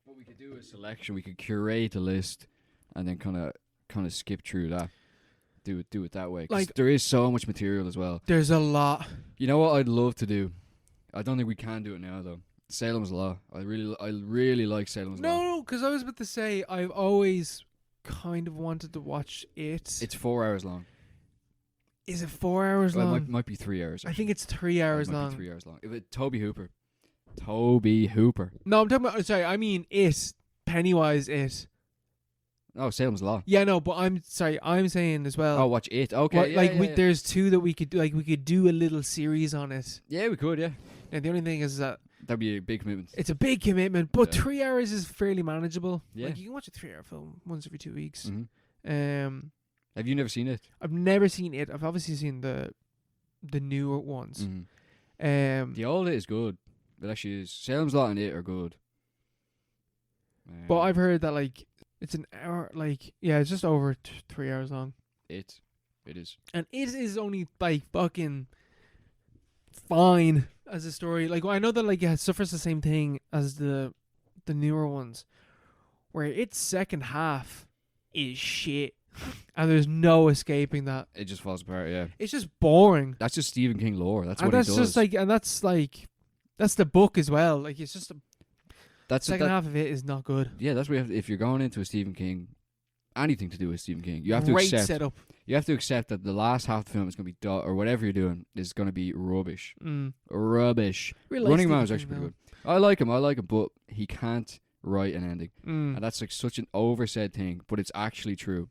But we could do a selection. We could curate a list, and then kind of skip through that. Do it that way. 'Cause there is so much material as well. There's a lot. You know what I'd love to do? I don't think we can do it now though. Salem's Law. I really like Salem's Law. No, because I was about to say I've always kind of wanted to watch it. It's 4 hours long. Is it 4 hours Well, long? it might be 3 hours. I think it's 3 hours it might long. Be 3 hours long. If it Toby Hooper. Toby Hooper. No, I'm talking about. Sorry, I mean it. Pennywise, it. Oh, Salem's Law. Yeah, no, but I'm saying as well. Oh, watch it. Okay. Well, there's two that we could do. Like, we could do a little series on it. Yeah, we could. Yeah. Now, the only thing is that That'd be a big commitment. it's a big commitment, but Yeah. 3 hours is fairly manageable. Yeah. Like, you can watch a 3 hour film once every 2 weeks. Mm-hmm. Have you never seen it? I've never seen it. I've obviously seen the newer ones. Mm-hmm. The old it is good. It actually is. Salem's Lot and it are good. But I've heard that like it's an hour. Like, yeah, it's just over 3 hours long. It is. And it is only like fucking fine as a story. Like, I know that like it suffers the same thing as the newer ones, where its second half is shit, and there's no escaping that. It just falls apart. Yeah. It's just boring. That's just Stephen King lore. That's and what that's he does. just like, and that's the book as well. Like, it's just that's second half of it is not good. Yeah, that's what if you're going into a Stephen King, anything to do with Stephen King, you have to Great accept. setup. You have to accept that the last half of the film is going to be or whatever you're doing is going to be rubbish. Mm. Rubbish. Really like Running Man Stephen was King, actually pretty though. good. I like him, but he can't write an ending. Mm. And that's like such an oversaid thing, but it's actually true.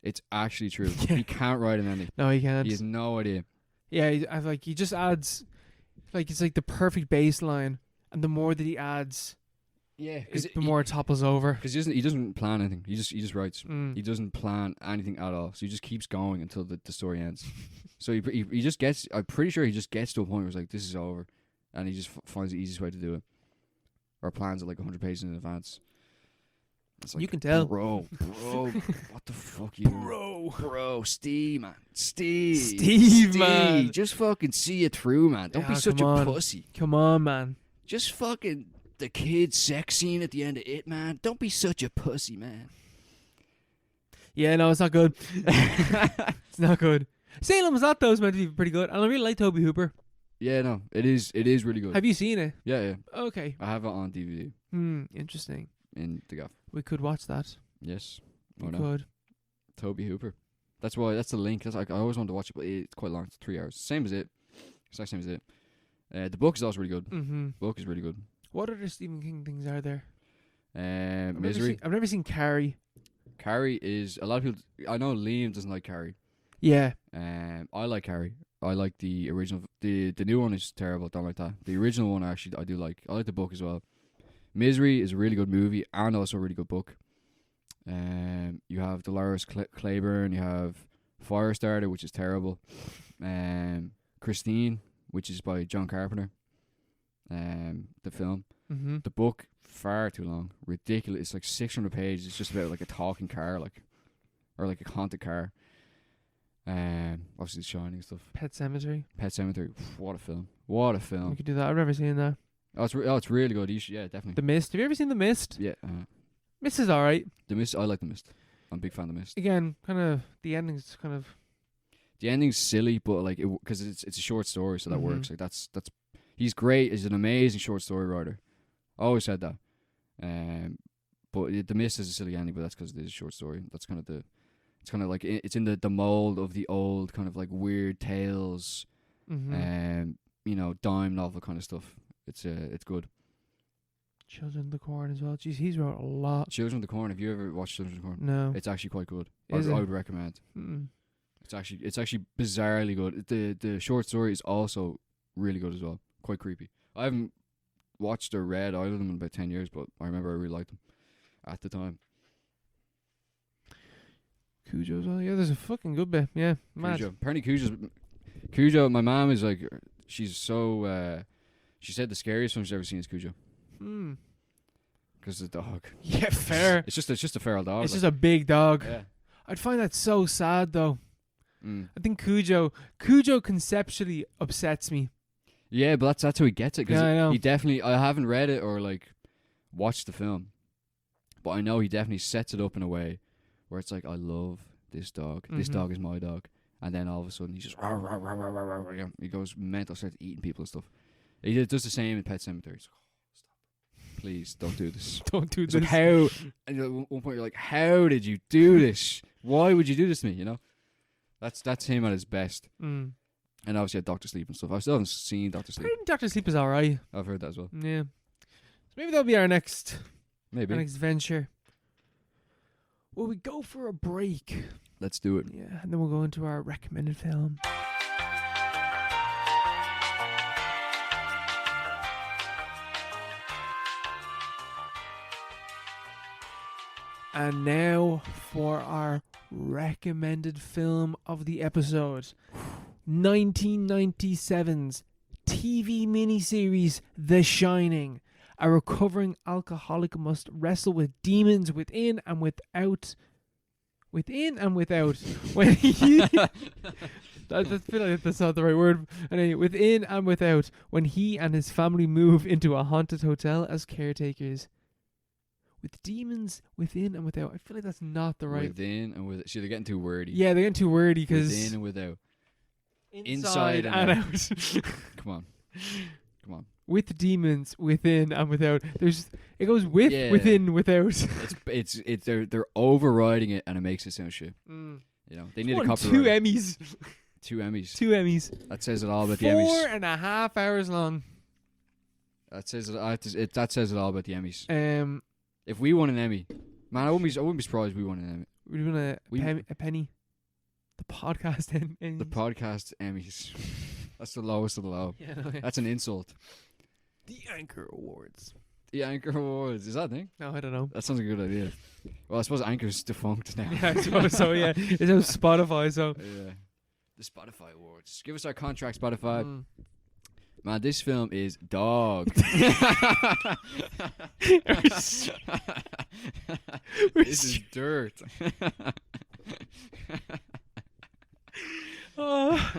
It's actually true. Yeah. He can't write an ending. No, he can't. He has no idea. Yeah, he just adds, like, it's like the perfect baseline, and the more that he adds, Yeah, the more it topples over. Because he doesn't plan anything. He just writes. Mm. He doesn't plan anything at all. So he just keeps going until the story ends. So he just gets. I'm pretty sure he just gets to a point where it's like, this is over, and he just finds the easiest way to do it, or plans it like 100 pages in advance. It's like, You can tell. bro, what the fuck, you, bro, Steve, man, Steve, man. just fucking see it through, man. Don't be Yeah, such come a on. pussy. Come on, man. Just fucking the kid's sex scene at the end of it, man. Don't be such a pussy, man. Yeah, no, it's not good. It's not good. Salem's Lot, though, is meant to be pretty good, and I really like Toby Hooper. Yeah, no, it is really good. Have you seen it? Yeah. Okay. I have it on DVD Interesting. in the gaff. We could watch that. Yes. We Oh no. could. Toby Hooper. That's the link. That's like, I always wanted to watch it, but it's quite long. It's 3 hours. Same as it. Exact same as it. The book is also really good. Mm-hmm. Book is really good. What other Stephen King things are there? Misery. I've never seen Carrie. Carrie is a lot of people. I know Liam doesn't like Carrie. Yeah. I like Carrie. I like the original. The new one is terrible. Don't like that. The original one I do like. I like the book as well. Misery is a really good movie and also a really good book. You have Dolores Claiborne. You have Firestarter, which is terrible. Christine, which is by John Carpenter. The film. Mm-hmm. The book, far too long. Ridiculous. It's like 600 pages. It's just about like a talking car, or like a haunted car. Obviously The Shining stuff. Pet Cemetery. Pet Cemetery. What a film. What a We film. could do that. I've never seen that. Oh, it's really good. You should, yeah, definitely. The Mist. Have you ever seen The Mist? Yeah. Mist is alright. The Mist. I like The Mist. I'm a big fan of The Mist. Again, kind of the ending's kind of. The ending's silly, but like because it's a short story, so that Mhm. works. Like that's he's great. He's an amazing short story writer. I always said that. But The Mist is a silly ending, but that's because it is a short story. That's kind of it's kind of like it's in the mold of the old kind of like weird tales, Mm-hmm. dime novel kind of stuff. It's good. Children of the Corn as well. Jeez, he's wrote a lot. Children of the Corn. Have you ever watched Children of the Corn? No. It's actually quite good. Is I it? would recommend. Mm. It's actually bizarrely good. The short story is also really good as well. Quite creepy. I haven't watched or read either of them in about 10 years, but I remember I really liked them at the time. Cujo as well. Yeah, there's a fucking good bit. Yeah, mad. Cujo. Apparently Cujo, my mom is like, she's so, she said the scariest film she's ever seen is Cujo. Mm. Because the dog. Yeah, fair. It's just a feral dog. It's just a big dog. Yeah. I'd find that so sad though. Mm. I think Cujo conceptually upsets me. Yeah, but that's how he gets it. Cause Yeah, I know. he definitely, I haven't read it or like watched the film, but I know he definitely sets it up in a way where it's like, I love this dog. This Mhm. dog is my dog. And then all of a sudden he's just, rah, rah, rah, rah, rah, rah, rah, he goes mental, starts eating people and stuff. He does the same in Pet Sematary. He's like, oh, stop. Please don't do this. Don't do It's this. like, how? And at one point you're like, how did you do this? Why would you do this to me? You know? That's him at his best. Mm. And obviously Dr. Sleep and stuff. I still haven't seen Dr. Sleep. Dr. Sleep is alright. I've heard that as well. Yeah. So maybe that'll be our next Maybe. venture. Will we go for a break? Let's do it. Yeah, and then we'll go into our recommended film. And now for our recommended film of the episode. 1997's TV miniseries The Shining. A recovering alcoholic must wrestle with demons within and without. Within and without. When he... I feel like that's not the right word. Anyway, within and without. When he and his family move into a haunted hotel as caretakers. With demons within and without. I feel like that's not the right... Within and without. See, they're getting too wordy. Yeah, they're getting too wordy because... Within and without. Inside and out. Come on. With demons within and without. It goes with, Yeah. within, without. It's they're overriding it and it makes it sound shit. Mm. You know, they need a Won copyright. 2 Emmys. 2 Emmys. 2 Emmys. That says it all about the Emmys. 4.5 hours long. That says that says it all about the Emmys. Um, If we won an Emmy, man, I wouldn't be surprised if we won an Emmy. we're doing a penny. The podcast and The podcast Emmys. That's the lowest of the low. Yeah, no, yeah. That's an insult. The Anchor Awards. The Anchor Awards. Is that a thing? No, I don't know. That sounds like a good idea. Well, I suppose Anchor's defunct now. Yeah, I suppose so. Yeah, it's on Spotify. So Yeah. The Spotify Awards. Give us our contract, Spotify. Mm. Man, this film is dog. This is dirt. Oh.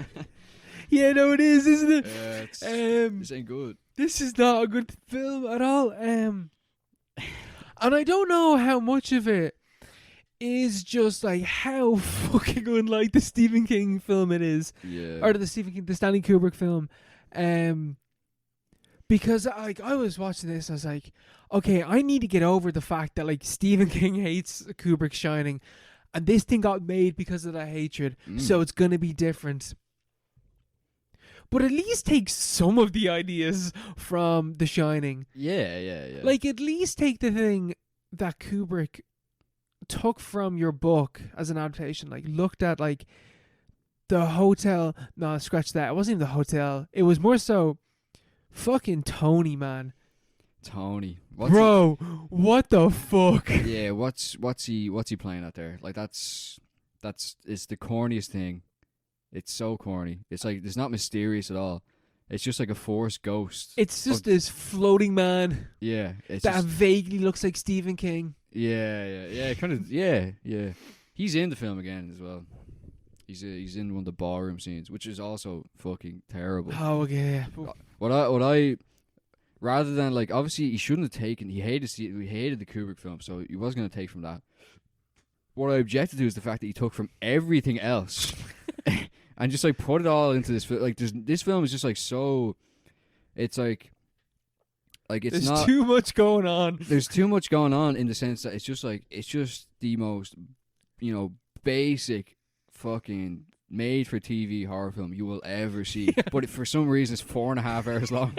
Yeah, no, it is, isn't it? This ain't good. This is not a good film at all. And I don't know how much of it is just like how fucking unlike the Stephen King film it is, Yeah. or the Stanley Kubrick film. Because like I was watching this, I was like, okay, I need to get over the fact that like Stephen King hates Kubrick's Shining, and this thing got made because of that hatred, so it's gonna be different. But at least take some of the ideas from The Shining. Yeah. Like, at least take the thing that Kubrick took from your book as an adaptation. Like, looked at, like, the hotel. No, scratch that. It wasn't even the hotel. It was more so fucking Tony, man. Tony. Bro, what the fuck? Yeah, what's he playing at there? Like, it's the corniest thing. It's so corny. It's like, it's not mysterious at all. It's just like a forced ghost. It's just this floating man Yeah, it's that just, vaguely looks like Stephen King. yeah, kind of, yeah. He's in the film again as well. He's in one of the ballroom scenes, which is also fucking terrible. Oh, okay. What I rather than like, obviously he shouldn't have taken. He hated the Kubrick film, so he wasn't gonna take from that. What I objected to is the fact that he took from everything else and just like put it all into this film. Like this film is just like so. It's like it's There's not too much going on. There's too much going on in the sense that it's just the most, basic fucking made for TV horror film you will ever see. But for some reason it's 4.5 hours long.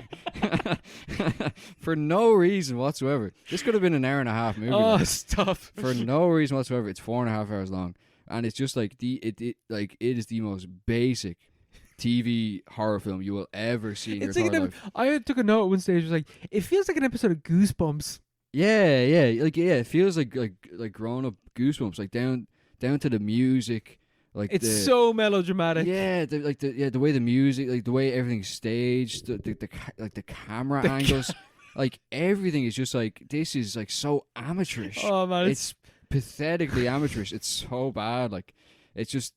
For no reason whatsoever. This could have been an hour and a half movie. Oh, stop. For no reason whatsoever, it's 4.5 hours long. And it's just like it is the most basic TV horror film you will ever see in It's your like entire life. I took a note at one stage. It was like, it feels like an episode of Goosebumps. Yeah, it feels like grown up Goosebumps, like down to the music, like It's so melodramatic. yeah, the way the music, like the way everything's staged, the camera angles, like everything is just like, this is like so amateurish. Oh man, It's pathetically amateurish. It's so bad, like it's just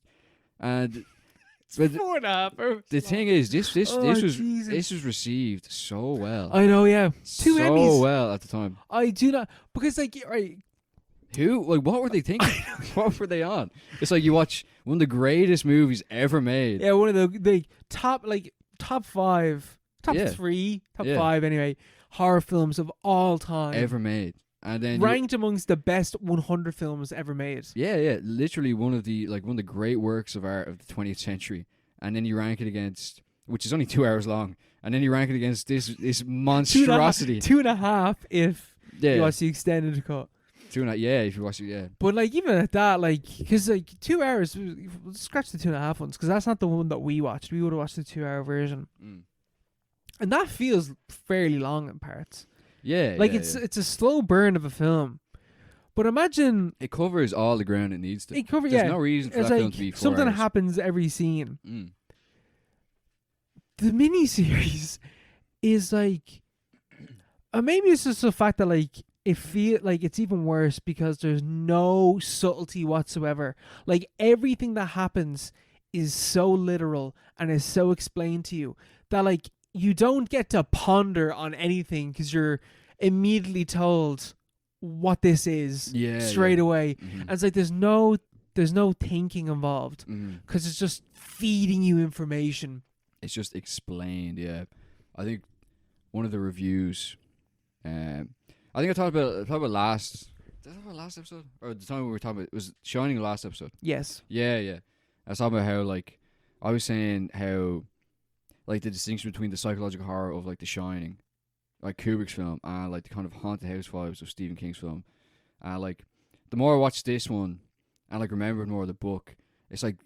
and. But 4.5 hours. the thing is, this Jesus. was received so well. I know, yeah. 2 so Emmys. well at the time. I do not, because like, right, What were they thinking? What were they on? It's like you watch one of the greatest movies ever made. yeah, one of the top 5, top Yeah. 3, top Yeah. 5 anyway, horror films of all time. Ever made. And then Ranked amongst the best 100 films ever made. yeah, literally one of the great works of art of the 20th century. And then you rank it against, which is only 2 hours long, and then you rank it against this monstrosity. 2.5 if Yeah, you watch the extended cut. 2.5. Yeah, if you watch it, yeah. But like, even at that, like, because like 2 hours, we'll scratch the 2.5 ones, because that's not the one that we watched. We would have watched the 2-hour version, and that feels fairly long in parts. Yeah, Like yeah, it's a slow burn of a film. But imagine it covers all the ground it needs to. it covers. There's Yeah, no reason for it's that like film to be 4 something hours. happens every scene. Mm. The miniseries is like, maybe it's just the fact that like it feel like it's even worse because there's no subtlety whatsoever. Like everything that happens is so literal and is so explained to you that like you don't get to ponder on anything because you're immediately told what this is straight away. Mm-hmm. And it's like there's no thinking involved because it's just feeding you information. It's just explained. Yeah, I think one of the reviews. I think I talked about last. Did I talk about last episode or the time we were talking about? It was Shining the last episode. Yes. Yeah. I was talking about how like I was saying how like the distinction between the psychological horror of like The Shining, like Kubrick's film, and like the kind of haunted house vibes of Stephen King's film. Like the more I watched this one and like remembered more of the book, it's like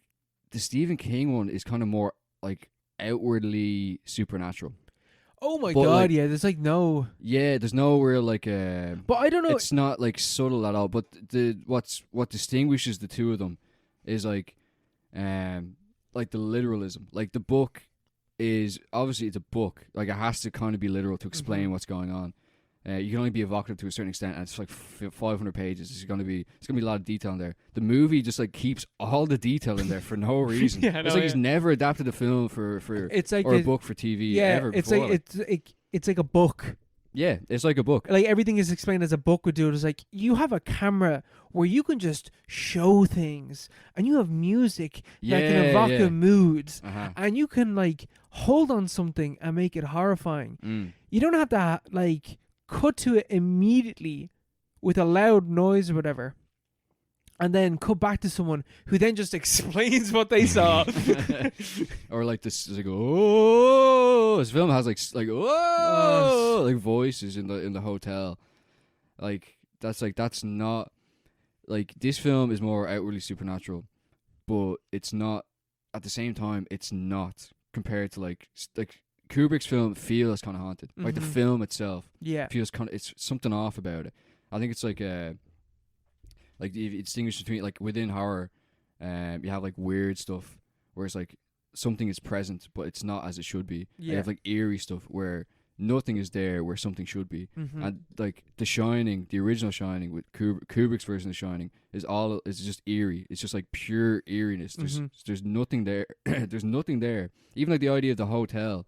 the Stephen King one is kind of more like outwardly supernatural. Oh my But, god! like, Yeah, there's like no. Yeah, there's no real like But I don't know. it's not like subtle at all. But what distinguishes the two of them is like the literalism. Like the book is obviously it's a book. Like it has to kind of be literal to explain what's going on. You can only be evocative to a certain extent, and it's like 500 pages. It's gonna be a lot of detail in there. The movie just like keeps all the detail in there for no reason. Yeah, it's like he's never adapted a film for It's like or a book for TV ever it's before. like it's like a book. Yeah, it's like a book. Like everything is explained as a book would do. It's like you have a camera where you can just show things, and you have music that can evoke moods, and you can like hold on something and make it horrifying. You don't have to like cut to it immediately with a loud noise or whatever, and then cut back to someone who then just explains what they saw. Or like this, like oh, this film has like oh, like voices in the hotel. Like that's not like this film is more outwardly supernatural, but it's not at the same time. It's not compared to like Kubrick's film feels kind of haunted. Like the film itself, feels kind of it's something off about it. I think it's like you distinguish between like within horror, you have like weird stuff where it's like something is present, but it's not as it should be. Yeah. You have like eerie stuff where nothing is there where something should be. Mm-hmm. And like The Shining, the original Shining with Kubrick's version of Shining is just eerie. It's just like pure eeriness. There's nothing there. There's nothing there. Even like the idea of the hotel,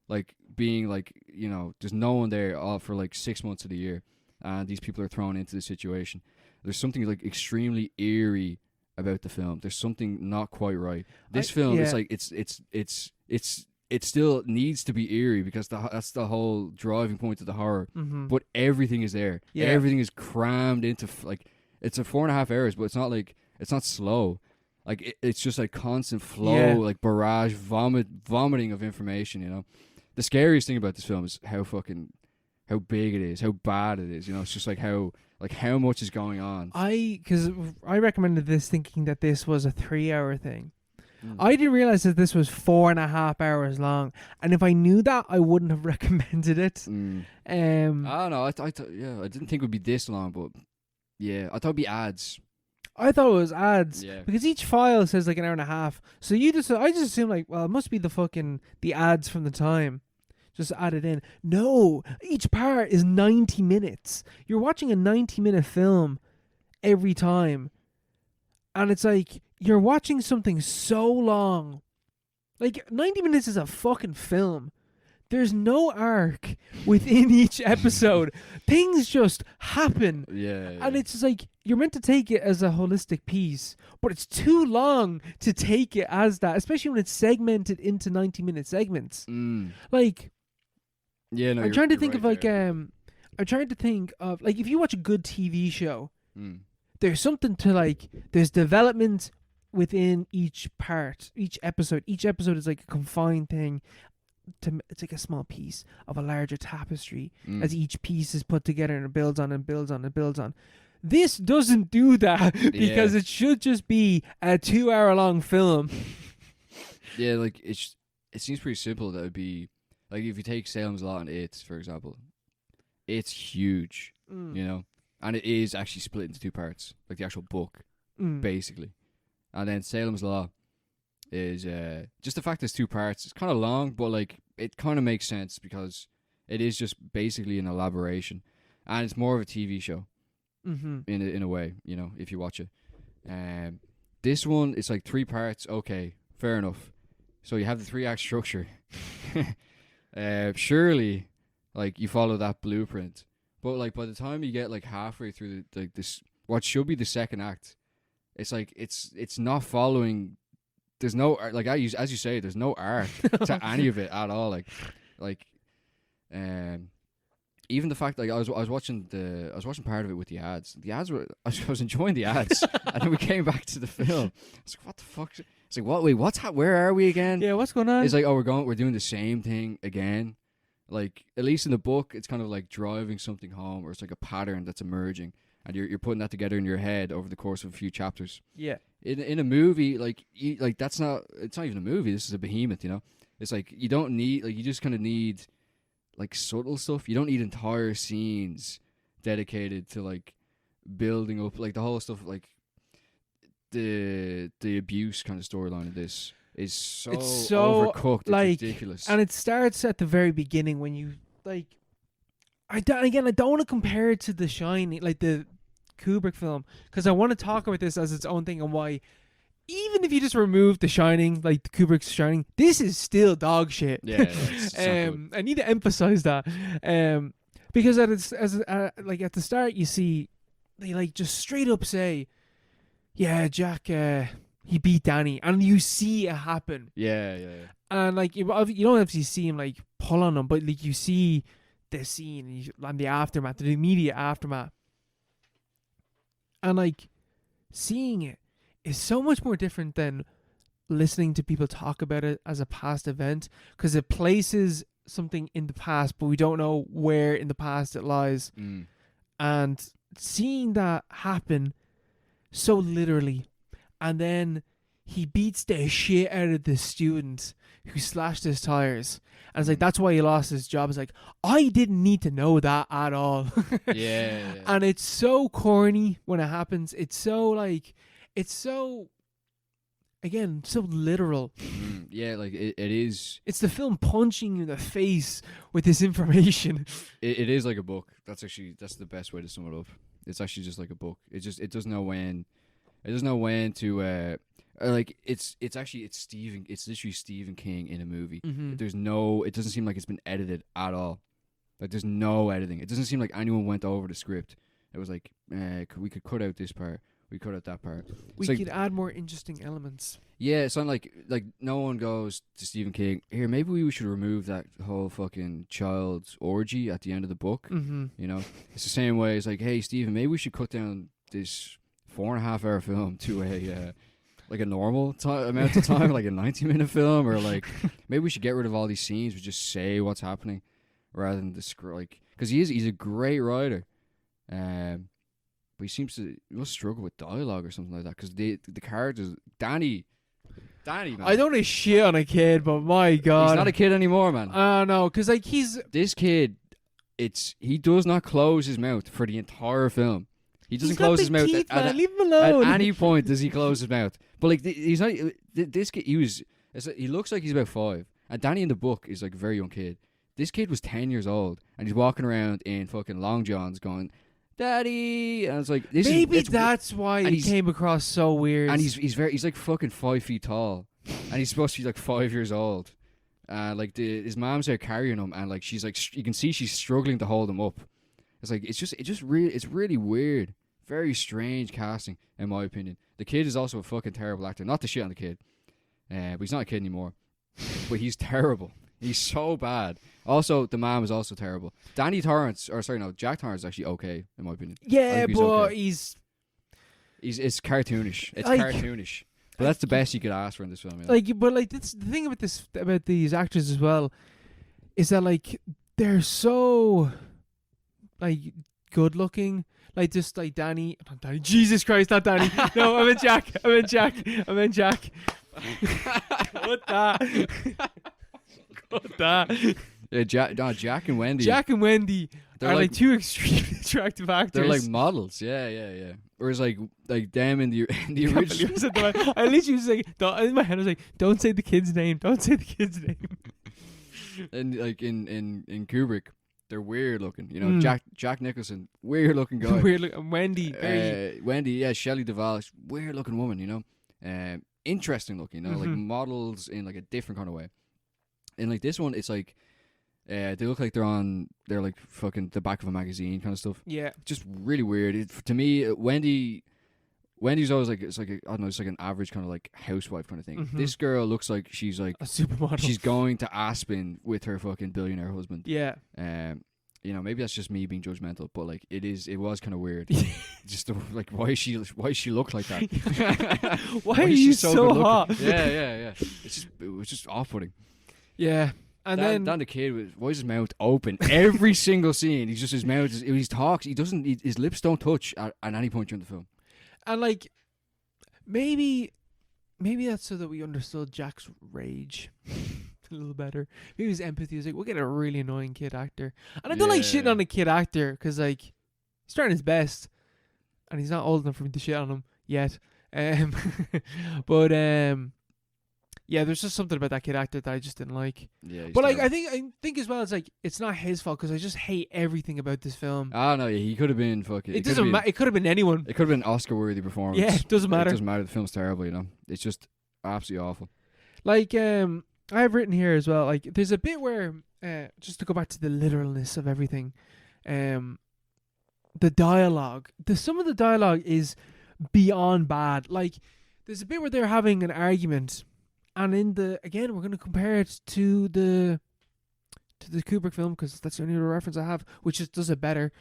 like being like, you know, there's no one there all for like 6 months of the year, and these people are thrown into the situation. There's something like extremely eerie about the film. There's something not quite right. This film is like it still needs to be eerie because that's the whole driving point of the horror. Mm-hmm. But everything is there. Yeah. Everything is crammed into like it's a 4.5 hours, but it's not slow. Like it's just like constant flow, like barrage, vomiting of information. You know, the scariest thing about this film is how big it is, how bad it is. You know, it's just like how much is going on. Because I recommended this thinking that this was a 3-hour thing. I didn't realize that this was 4.5 hours long, and if I knew that, I wouldn't have recommended it. I don't know. I didn't think it would be this long, but yeah, I thought it'd be ads. I thought it was ads because each file says like an hour and a half. So I just assumed like, well, it must be the ads from the time. Just add it in. No, each part is 90 minutes. You're watching a 90-minute film every time. And it's like, you're watching something so long. Like, 90 minutes is a fucking film. There's no arc within each episode. Things just happen. Yeah. And it's just like, you're meant to take it as a holistic piece, but it's too long to take it as that, especially when it's segmented into 90-minute segments. Like, yeah, no, I'm trying to think of like I'm trying to think of like if you watch a good TV show, there's something to like. There's development within each part, each episode. Each episode is like a confined thing. It's like a small piece of a larger tapestry as each piece is put together and it builds on and builds on and builds on. This doesn't do that because it should just be a 2-hour-long film. Yeah, like it seems pretty simple. That would be. Like, if you take Salem's Lot and It, for example, it's huge, you know? And it is actually split into 2 parts, like the actual book, basically. And then Salem's Lot is just the fact there's 2 parts. It's kind of long, but, like, it kind of makes sense because it is just basically an elaboration. And it's more of a TV show, in a way, you know, if you watch it. This one, it's like 3 parts. Okay, fair enough. So you have the 3-act structure. Surely, like, you follow that blueprint, but like by the time you get like halfway through this, what should be the second act, it's like it's not following. There's no like as you say, there's no arc to any of it at all. Like, even the fact like I was watching part of it with the ads. The ads were I was enjoying the ads, and then we came back to the film. I was like, what the fuck? It's like, what? Wait, where are we again? Yeah, what's going on? It's like, oh, we're doing the same thing again. Like, at least in the book, it's kind of like driving something home, or it's like a pattern that's emerging, and you're putting that together in your head over the course of a few chapters. Yeah. In a movie, like it's not even a movie. This is a behemoth, you know. It's like you don't need you just kind of need like subtle stuff. You don't need entire scenes dedicated to like building up like the whole stuff like. The abuse kind of storyline of this is so overcooked, like, it's ridiculous. And it starts at the very beginning when you like. I don't want to compare it to The Shining, like the Kubrick film, because I want to talk about this as its own thing and why. Even if you just remove The Shining, like the Kubrick's Shining, this is still dog shit. Yeah, it's I need to emphasize that, because at the start you see they like just straight up say. Yeah, Jack, he beat Danny, and you see it happen. Yeah. And like you don't actually see him like pull on him, but like you see the scene and the aftermath, the immediate aftermath, and like seeing it is so much more different than listening to people talk about it as a past event, because it places something in the past, but we don't know where in the past it lies, and seeing that happen. So literally, and then he beats the shit out of the student who slashed his tires, and it's like that's why he lost his job. It's like I didn't need to know that at all. Yeah. And it's so corny when it happens. It's so again, so literal. Yeah, like it is. It's the film punching you in the face with this information. It is like a book. That's the best way to sum it up. It's actually just like a book. It doesn't know when. It doesn't know when to. Like it's literally Stephen King in a movie. Mm-hmm. It doesn't seem like it's been edited at all. Like there's no editing. It doesn't seem like anyone went over the script. It was like, we could cut out this part. We cut out that part. We It's like, could add more interesting elements. yeah, it's not like no one goes to Stephen King, here, maybe we should remove that whole fucking child's orgy at the end of the book. Mm-hmm. You know? It's the same way. It's like, hey, Stephen, maybe we should cut down this 4.5 hour film to a like a normal amount of time, like a 90-minute film, or like maybe we should get rid of all these scenes. We just say what's happening rather than like, because he's a great writer, but he must struggle with dialogue or something like that. Because the characters, Danny, man. I don't want to shit on a kid, but my God, He's not a kid anymore, man. I don't know, because like This kid, he does not close his mouth for the entire film. He doesn't close his mouth teeth, at leave him alone. any point. Does he close his mouth? But like he's not. This kid, he looks like he's about 5, and Danny in the book is like a very young kid. This kid was 10 years old, and he's walking around in fucking long johns, going, "Daddy," and it's like maybe that's why he came across so weird. And he's like fucking 5 feet tall, and he's supposed to be like 5 years old. Like his mom's there carrying him, and like she's like you can see she's struggling to hold him up. It's like it's really weird, very strange casting in my opinion. The kid is also a fucking terrible actor. Not to shit on the kid, but he's not a kid anymore. But he's terrible. He's so bad. Also, the mom is also terrible. Jack Torrance is actually okay in my opinion. Yeah, but okay. it's cartoonish. It's like, cartoonish. But that's the best you could ask for in this film. Yeah. Like, but like this, the thing about these actors as well is that like they're so like good looking. Like just like not Danny. Jesus Christ, not Danny. No, I meant Jack. What that? What that? Yeah, Jack and Wendy. Jack and Wendy they're are like two extremely attractive actors. They're like models. Yeah. Whereas like them in the original. I literally was like, in my head I was like, don't say the kid's name. Don't say the kid's name. And like in Kubrick, they're weird looking. You know, Jack Nicholson, weird looking guy. Weird looking. Wendy, Shelley Duvall, weird looking woman. You know, interesting looking. You know, like models in like a different kind of way. And like this one, it's like they look like they're like fucking the back of a magazine kind of stuff. Yeah, just really weird. To me, Wendy's always like it's like I don't know, it's like an average kind of like housewife kind of thing. Mm-hmm. This girl looks like she's like a supermodel. She's going to Aspen with her fucking billionaire husband. Yeah. You know, maybe that's just me being judgmental, but like it was kind of weird. Just like why she look like that? why are you so hot? Yeah. It was just off-putting. Yeah. And then the kid why is his mouth open every single scene? He's just his mouth. He talks. His lips don't touch at any point during the film. And like, maybe that's so that we understood Jack's rage a little better. Maybe his empathy was like, we'll get a really annoying kid actor. And I don't like shitting on a kid actor because like he's trying his best, and he's not old enough for me to shit on him yet. But yeah, there's just something about that kid actor that I just didn't like. Yeah, but like I think as well, it's like it's not his fault because I just hate everything about this film. Oh no, he could have been fucking. It doesn't matter. It could have been anyone. It could have been Oscar-worthy performance. Yeah, it doesn't matter. It doesn't matter. The film's terrible. You know, it's just absolutely awful. Like I've written here as well. Like there's a bit where just to go back to the literalness of everything, the dialogue. Some of the dialogue is beyond bad. Like there's a bit where they're having an argument. And we're going to compare it to the Kubrick film because that's the only other reference I have, which just does it better.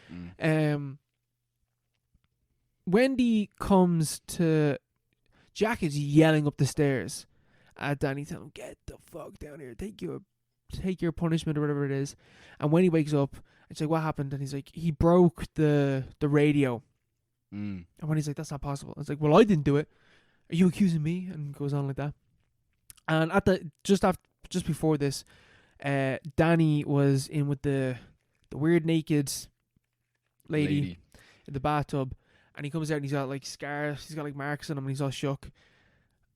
Wendy comes to Jack is yelling up the stairs at Danny, telling him, "Get the fuck down here! Take your punishment or whatever it is." And when he wakes up, it's like, "What happened?" And he's like, "He broke the radio." And when he's like, "That's not possible," it's like, "Well, I didn't do it. Are you accusing me?" And goes on like that. And just before this, Danny was in with the weird naked lady in the bathtub, and he comes out and he's got like scars, he's got like marks on him, and he's all shook.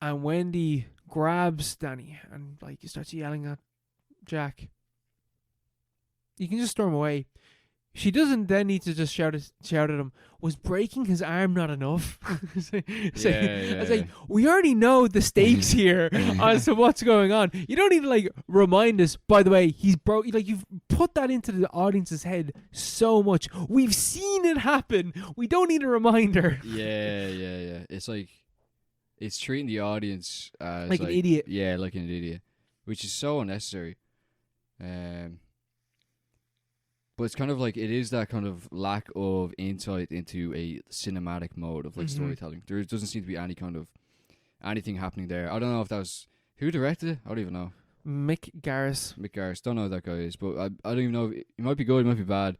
and Wendy grabs Danny and like starts yelling at Jack. You can just storm away. She doesn't then need to just shout at him. Was breaking his arm not enough? It's like, we already know the stakes here as to what's going on. You don't need to like remind us. By the way, he's broke. Like, you've put that into the audience's head so much. We've seen it happen. We don't need a reminder. Yeah. It's like, it's treating the audience as like an idiot. Yeah, like an idiot, which is so unnecessary. But it's kind of like, it is that kind of lack of insight into a cinematic mode of like storytelling. There doesn't seem to be any kind of anything happening there. I don't know if that was, who directed it? I don't even know. Mick Garris. Don't know who that guy is, but I don't even know. He might be good, he might be bad.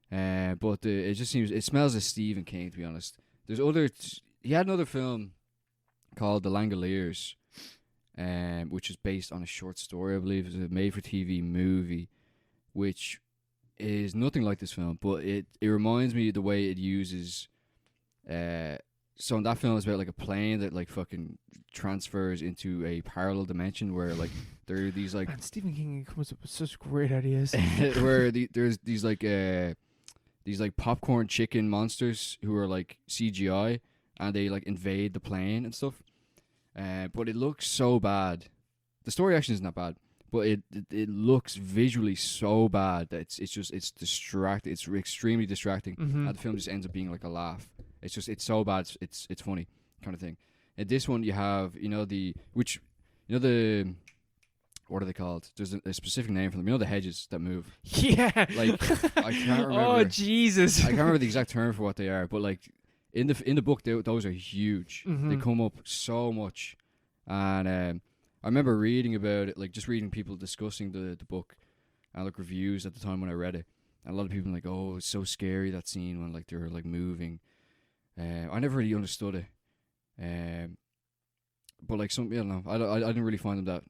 But it just seems, it smells of Stephen King, to be honest. He had another film called The Langoliers, which is based on a short story, I believe. It's a made-for-TV movie, which is nothing like this film, but it reminds me of the way it uses. So in that film, it's about like a plane that like fucking transfers into a parallel dimension where like there are these like. Man, Stephen King comes up with such great ideas. Where there's these like popcorn chicken monsters who are like CGI and they like invade the plane and stuff. But it looks so bad. The story actually isn't that bad. But it looks visually so bad that it's distracting. It's extremely distracting, and the film just ends up being like a laugh. It's so bad. It's funny kind of thing. And this one you have the what are they called? There's a specific name for them. The hedges that move. Yeah. Like I can't remember. Oh Jesus. I can't remember the exact term for what they are, but like in the book those are huge. They come up so much, and I remember reading about it, like just reading people discussing the book and like reviews at the time when I read it. And a lot of people were like, oh, it's so scary, that scene when like they were like moving. I never really understood it. But like I don't know, I didn't really find them that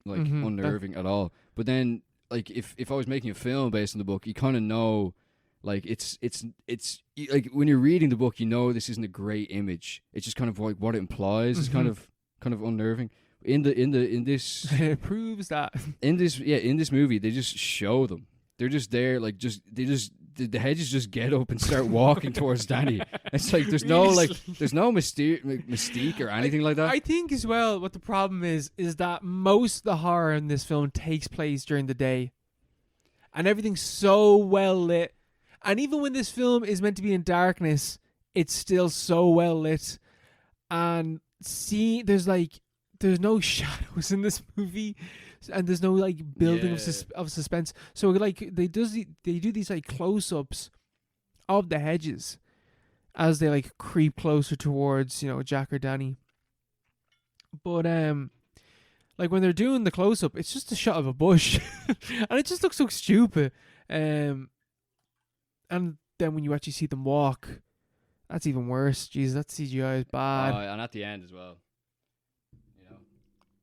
like unnerving at all. But then like if I was making a film based on the book, you kind of know like it's like when you're reading the book, this isn't a great image. It's just kind of like what it implies. It's kind of unnerving. In this it proves that in this movie they just show them. They're just there, like the hedges just get up and start walking towards Danny. It's like there's no mystique or anything like that. I think as well what the problem is that most of the horror in this film takes place during the day, and everything's so well lit. And even when this film is meant to be in darkness, it's still so well lit. And there's no shadows in this movie, and there's no like building of suspense. So like they do these like close-ups of the hedges as they like creep closer towards Jack or Danny. But like when they're doing the close-up, it's just a shot of a bush, and it just looks so stupid. And then when you actually see them walk, that's even worse. Jesus, that CGI is bad. And at the end as well.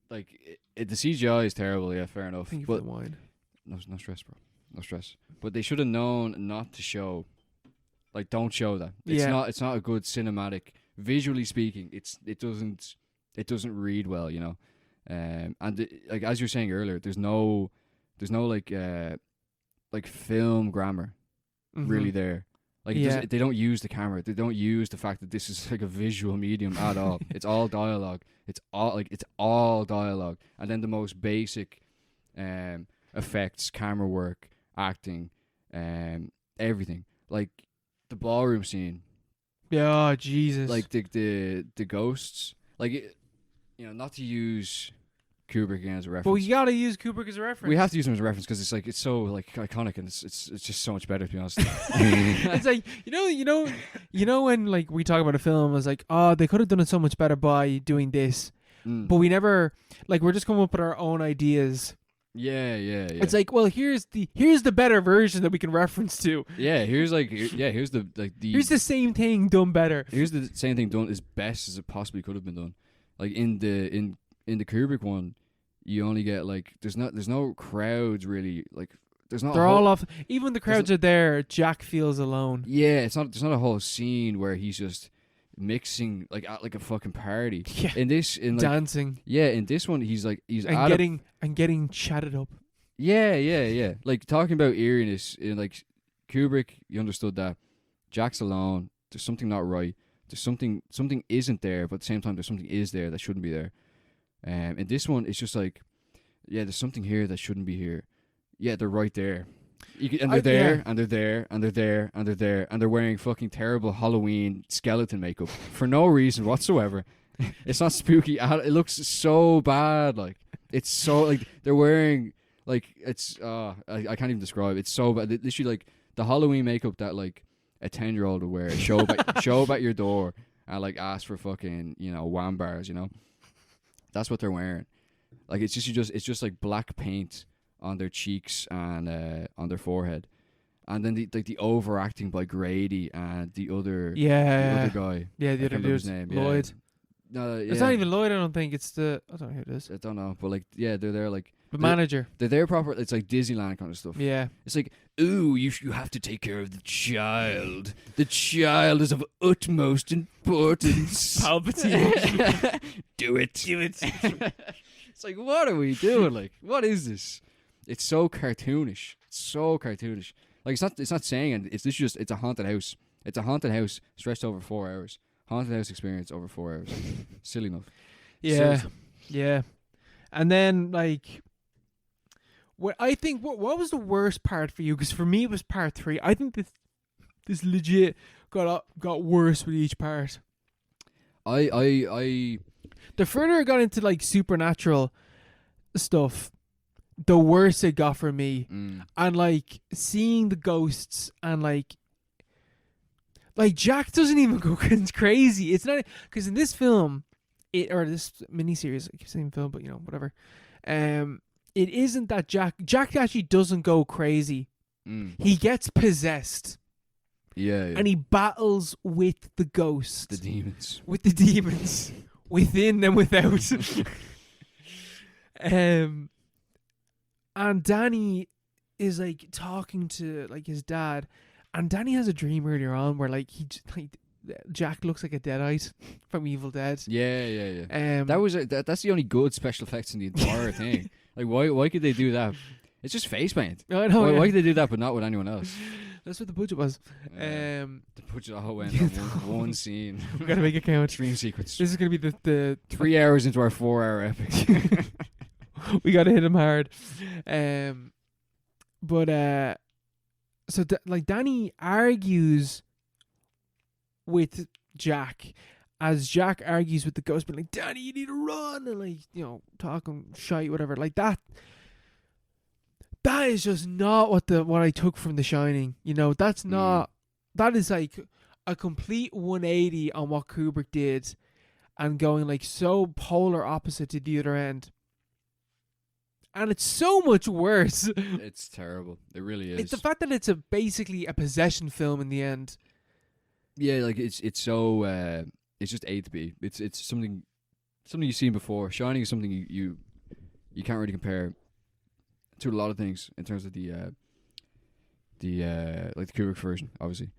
Like the CGI is terrible. Yeah, fair enough. Thank you for the wine. No stress, bro. No stress. But they should have known not to show. Like, don't show that. It's not a good cinematic. Visually speaking, it doesn't read well. And like as you were saying earlier, there's no like film grammar really there. Like they don't use the camera. They don't use the fact that this is like a visual medium at all. It's all dialogue. It's all dialogue. And then the most basic effects, camera work, acting, everything. Like the ballroom scene. Yeah, oh, Jesus. Like the ghosts. Like not to use Kubrick again as a reference. But we gotta use Kubrick as a reference. We have to use him as a reference because it's so like iconic, and it's just so much better, to be honest. It's like you know when like we talk about a film, it's like, oh, they could have done it so much better by doing this, but we never like we're just coming up with our own ideas. Yeah. It's like, well, here's the better version that we can reference to. Yeah, here's the same thing done better. Here's the same thing done as best as it possibly could have been done. Like in the Kubrick one, you only get like there's no crowds really, like there's not. They're all off. Even when the crowds are there, Jack feels alone. Yeah, there's not a whole scene where he's just mixing like at like a fucking party. Yeah. In like Dancing. Yeah, in this one he's getting chatted up. Yeah. Like talking about eeriness in like Kubrick, you understood that. Jack's alone. There's something not right. There's something isn't there, but at the same time there's something is there that shouldn't be there. In this one it's just like, yeah, there's something here that shouldn't be here. Yeah, they're right there. And they're there, and they're there, and they're there, and they're there, and they're wearing fucking terrible Halloween skeleton makeup for no reason whatsoever. It's not spooky. It looks so bad. Like it's so like they're wearing like it's. I can't even describe. It's so bad. Literally like the Halloween makeup that like a 10-year-old would wear. Show up at your door and like ask for fucking wham bars. That's what they're wearing. Like it's just like black paint on their cheeks and on their forehead, and then the overacting by Grady and the other guy. Yeah, the other dude's name. Lloyd. No, it's not even Lloyd. I don't think it's the. I don't know who it is. I don't know, but like they're there like the manager. They're there proper. It's like Disneyland kind of stuff. Yeah. It's like, ooh, you have to take care of the child. The child is of utmost importance. Palpatine. Do it. It's like, what are we doing? Like, what is this? It's so cartoonish. Like it's not saying it's just it's a haunted house. It's a haunted house stretched over 4 hours. Haunted house experience over 4 hours. Silly enough. Yeah. Yeah. And then like what was the worst part for you? Because for me it was part 3. I think this legit got worse with each part. The further it got into like supernatural stuff, the worse it got for me. And like seeing the ghosts and like Jack doesn't even go crazy. It's not because in this film, this miniseries, I keep saying film, but whatever. It isn't that Jack actually doesn't go crazy. He gets possessed. Yeah. And he battles with the ghosts. The demons. With the demons. Within and without. And Danny is like talking to like his dad, and Danny has a dream earlier on where like Jack looks like a Deadite from Evil Dead. Yeah. That's the only good special effects in the entire thing. Like why could they do that? It's just face paint. I know. Why could they do that but not with anyone else? That's what the budget was. The budget all went on one scene. We gotta make it count. Dream sequence. This is gonna be the 3 hours into our 4-hour epic. We gotta hit him hard. So Danny argues with Jack as Jack argues with the ghost, but like, Danny, you need to run, and like, talking shite, whatever, like that. That is just not what I took from The Shining. That's not. That is like a complete 180 on what Kubrick did, and going like so polar opposite to the other end. And it's so much worse. It's terrible. It really is. It's the fact that it's basically a possession film in the end. Yeah, like it's so it's just A to B. It's something you've seen before. Shining is something you can't really compare to a lot of things in terms of the like the Kubrick version, obviously.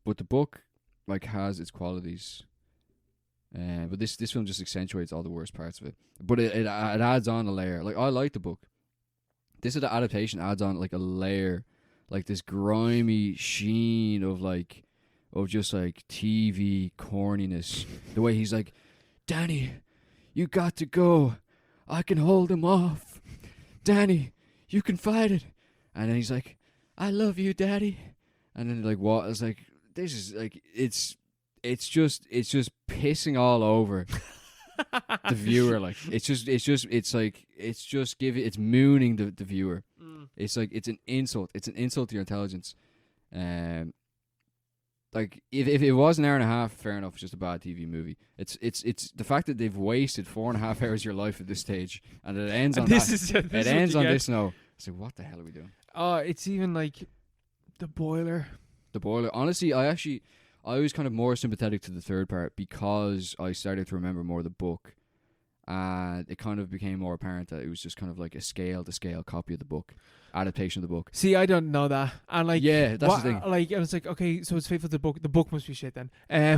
But the book like has its qualities. But this film just accentuates all the worst parts of it. But it adds on a layer. Like I like the book. This is the adaptation adds on like a layer, like this grimy sheen of just like TV corniness. The way he's like, Danny, you got to go. I can hold him off. Danny, you can fight it. And then he's like, I love you, Daddy. And then like what? It's like this is like it's just pissing all over the viewer. Like it's mooning the viewer. It's like it's an insult. It's an insult to your intelligence. Like if it was an hour and a half, fair enough. It's just a bad TV movie. It's the fact that they've wasted 4.5 hours of your life at this stage, and it ends on this note. So what the hell are we doing? It's even like the boiler. The boiler. Honestly, I was kind of more sympathetic to the third part because I started to remember more of the book, and it kind of became more apparent that it was just kind of like a scale to scale copy of the book, adaptation of the book. See, I don't know that. And like, Yeah, that's what, the thing. like, I was like, okay, so it's faithful to the book. The book must be shit then. Yeah,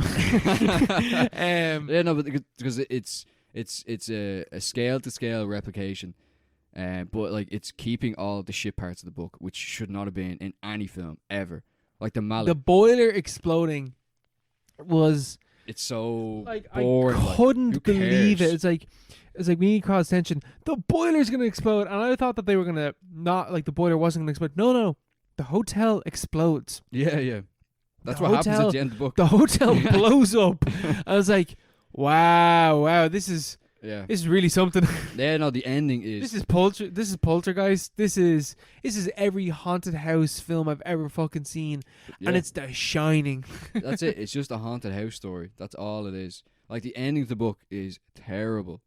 no, but because it's a scale to scale replication, but like it's keeping all the shit parts of the book, which should not have been in any film ever. Like the mallet, the boiler exploding was it's so like, boring. I couldn't who believe cares? it. It's like we need cross tension. The boiler's gonna explode, and I thought that they were gonna not like the boiler wasn't gonna explode. No, the hotel explodes. Yeah. That's The what happens hotel- at the end of the book. The hotel blows up. I was like, wow, this is Yeah, really something. yeah. No, the ending is This is Poltergeist. This is every haunted house film I've ever fucking seen, yeah. and it's The Shining. That's it. It's just a haunted house story. That's all it is. Like the ending of the book is terrible.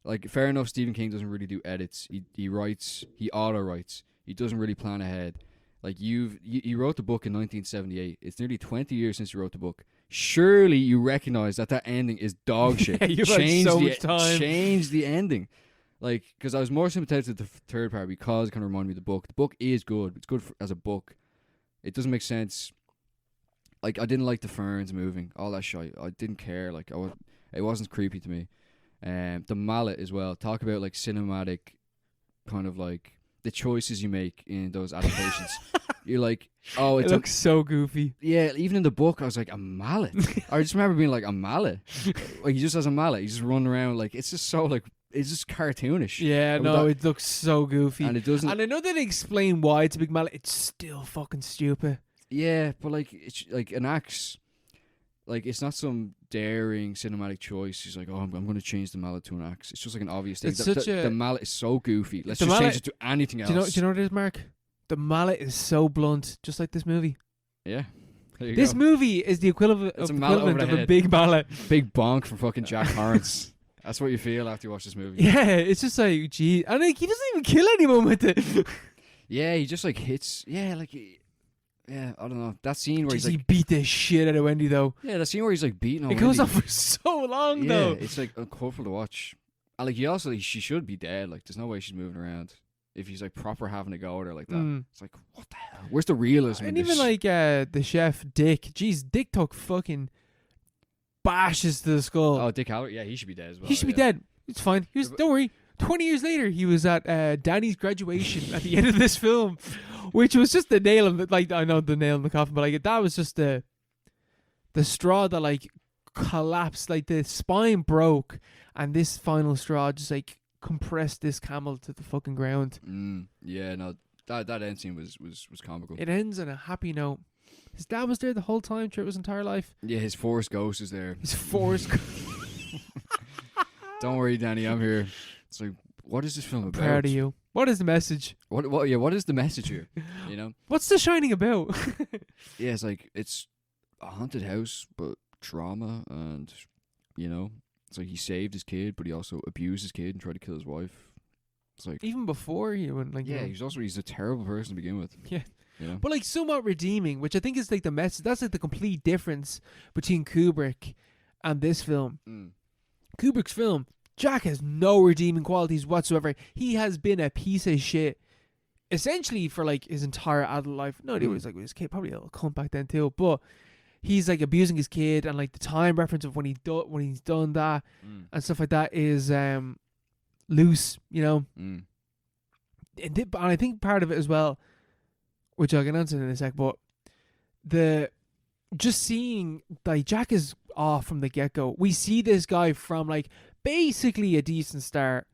Like fair enough, Stephen King doesn't really do edits. He writes. He auto writes. He doesn't really plan ahead. Like you wrote the book in 1978. It's nearly 20 years since you wrote the book. Surely you recognize that ending is dog shit. Yeah, you've had so much time. Change the ending. Like, because I was more sympathetic to the third part because it kind of reminded me of the book. The book is good. It's good as a book. It doesn't make sense. Like, I didn't like the ferns moving, all that shit. I didn't care. Like, it wasn't creepy to me. The mallet as well. Talk about like cinematic, kind of like the choices you make in those adaptations. You're like, oh, It looks so goofy. yeah. Even in the book, I was like, a mallet. I just remember being like, a mallet. Like he just has a mallet. He's just running around like it's just so like it's just cartoonish. Yeah, And no, that- it looks so goofy. and it doesn't. And I know they explain why it's a big mallet. It's still fucking stupid. Yeah, but like it's like an axe. Like it's not some daring cinematic choice. He's like, oh, I'm going to change the mallet to an axe. It's just like an obvious thing. It's such a- the mallet is so goofy. Let's The just change mallet- it to anything else. Do you know what it is, Mark? The mallet is so blunt, just like this movie. Yeah. There you This go. movie is the equivalent It's of, a mallet over equivalent the of a head. big mallet. Big bonk from fucking Jack Torrance. That's what you feel after you watch this movie. Yeah, it's just like, gee, and like he doesn't even kill anyone with it. Yeah, he just like hits. Yeah, like. Yeah, I don't know. That scene where Jeez, he's he like. beat the shit out of Wendy though. Yeah, that scene where he's like beating on It goes Wendy. on for so long Yeah, though. it's like uncomfortable to watch. And like she should be dead. Like there's no way she's moving around if he's like proper having a go at her like that. Mm. It's like what the hell? Where's the realism? And in even this? like the chef Dick. Jeez, Dick took fucking bashes to the skull. Oh, Dick Howard. Yeah, he should be dead as well. he should be yeah. dead. It's fine. He was. Yeah, but- Don't worry. 20 years later, he was at Danny's graduation at the end of this film, which was just the nail in the, like, I know the nail in the coffin, but like that was just the straw that like collapsed, like the spine broke, and this final straw just like compressed this camel to the fucking ground. Yeah, no, that end scene was comical. It ends on a happy note. His dad was there the whole time throughout his entire life. Yeah, his forest ghost is there. His forced. Don't worry, Danny, I'm here. It's like, what is this film about? Proud of you. What is the message? What? Yeah, what is the message here? You know? What's The Shining about? Yeah, it's like it's a haunted house, but trauma, and you know, it's like he saved his kid, but he also abused his kid and tried to kill his wife. It's like, Even before he went like, you yeah, know. he's a terrible person to begin with. Yeah. You know? But like somewhat redeeming, which I think is like the message. That's like the complete difference between Kubrick and this film. Kubrick's film, Jack has no redeeming qualities whatsoever. He has been a piece of shit essentially for like his entire adult life. No, he was like with his kid, probably a little cunt back then too. But he's like abusing his kid, and like the time reference of when he's done that and stuff like that is loose, you know. And I think part of it as well, which I'll get into in a sec, but just seeing like Jack is off from the get go. We see this guy from like basically a decent start,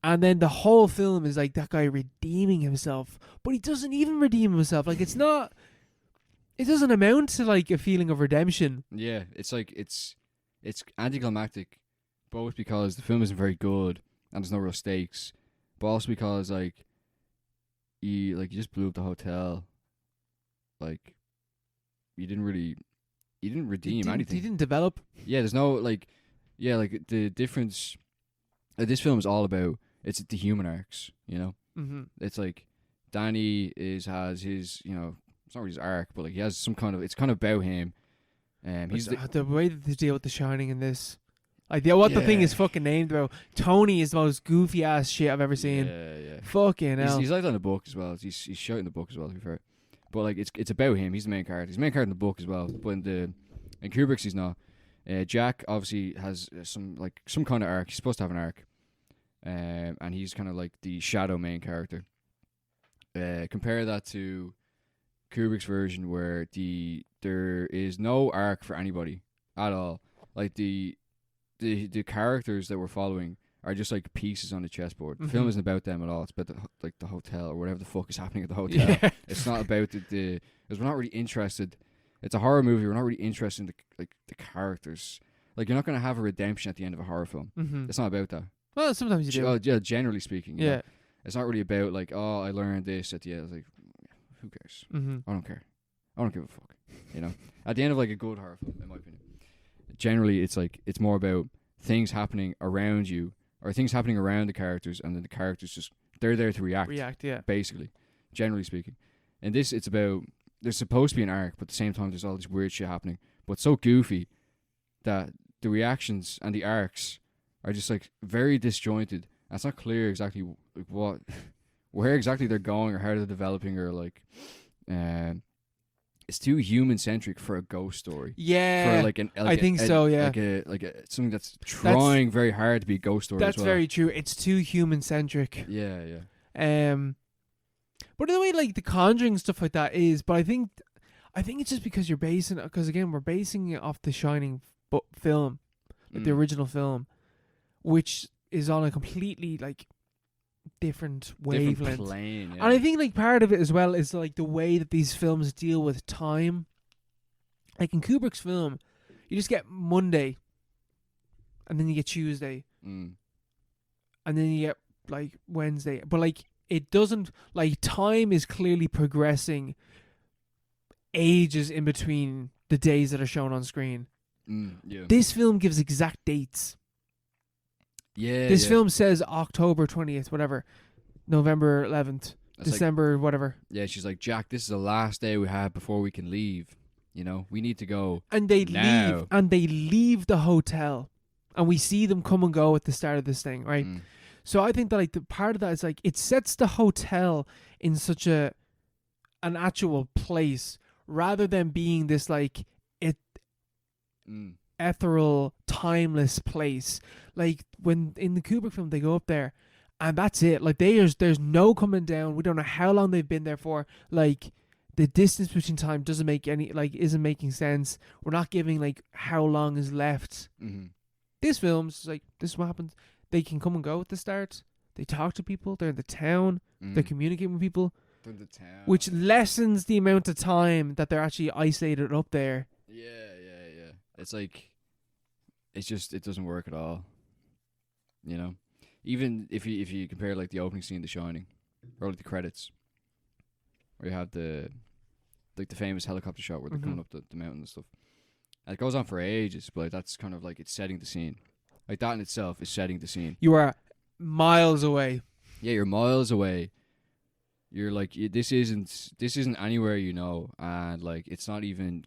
and then the whole film is like that guy redeeming himself, but he doesn't even redeem himself. Like it doesn't amount to like a feeling of redemption. Yeah, it's like it's anticlimactic, both because the film isn't very good and there's no real stakes, but also because like you just blew up the hotel. Like you didn't redeem anything. He didn't develop. Yeah, there's no like the difference. This film is all about it's the human arcs. You know, it's like Danny has his, you know, it's not really his arc, but like he has some kind of, it's kind of about him. He's the way that they deal with The Shining in this. Like the thing is fucking named, bro. Tony is the most goofy ass shit I've ever seen. Yeah. Fucking hell. He's like that in the book as well. He's shot in the book as well, to be fair. But like it's about him. He's the main character. He's the main character in the book as well. But in Kubrick's he's not. Jack obviously has some kind of arc. He's supposed to have an arc, and he's kind of like the shadow main character. Compare that to Kubrick's version, where there is no arc for anybody at all. Like the characters that we're following are just like pieces on the chessboard. The film isn't about them at all. It's about the hotel or whatever the fuck is happening at the hotel. Yeah. It's not about because we're not really interested. It's a horror movie. We're not really interested in the characters. Like, you're not gonna have a redemption at the end of a horror film. It's not about that. Well, sometimes you do. Yeah, generally speaking. Yeah. Know? It's not really about like, oh, I learned this at the end. It's like, who cares? I don't care. I don't give a fuck. You know. At the end of like a good horror film, in my opinion, generally it's more about things happening around you or things happening around the characters, and then the characters just they're there to react. Yeah. Basically, generally speaking. And this, it's about there's supposed to be an arc, but at the same time there's all this weird shit happening. But it's so goofy that the reactions and the arcs are just like very disjointed. And it's not clear exactly where exactly they're going or how they're developing, or like it's too human centric for a ghost story. Yeah, for I think so. Yeah, like something that's trying very hard to be a ghost story. That's as well. very true. It's too human centric. Yeah. But in the way like The Conjuring stuff like that is, but I think it's just because you're basing it, because again we're basing it off the Shining film, like the original film, which is on a completely like different wavelength. Plane, yeah. And I think like part of it as well is like the way that these films deal with time. Like in Kubrick's film, you just get Monday, and then you get Tuesday, and then you get like Wednesday. But like it doesn't, like, time is clearly progressing ages in between the days that are shown on screen. Yeah. This film gives exact dates. Yeah. This film says October 20th, whatever, November 11th, That's December, whatever. Yeah, she's like, Jack, this is the last day we have before we can leave. You know, we need to go. And they now. leave, and they leave the hotel, and we see them come and go at the start of this thing, right? So I think that like the part of that is like it sets the hotel in such an actual place, rather than being this like ethereal, timeless place. Like when in the Kubrick film they go up there, and that's it. Like there's no coming down. We don't know how long they've been there for. Like the distance between time isn't making sense. We're not giving like how long is left. This film's like, this is what happens. They can come and go at the start. They talk to people. They're in the town. They're communicating with people. They're in the town. Which lessens the amount of time that they're actually isolated up there. Yeah. It's like, it doesn't work at all. You know? Even if you compare like the opening scene to Shining, or like the credits, where you have the famous helicopter shot where they're coming up the mountain and stuff. And it goes on for ages, but like, that's kind of like it's setting the scene. Like that in itself is setting the scene. You are miles away. Yeah, you're miles away. You're like, this isn't anywhere you know, and like it's not even,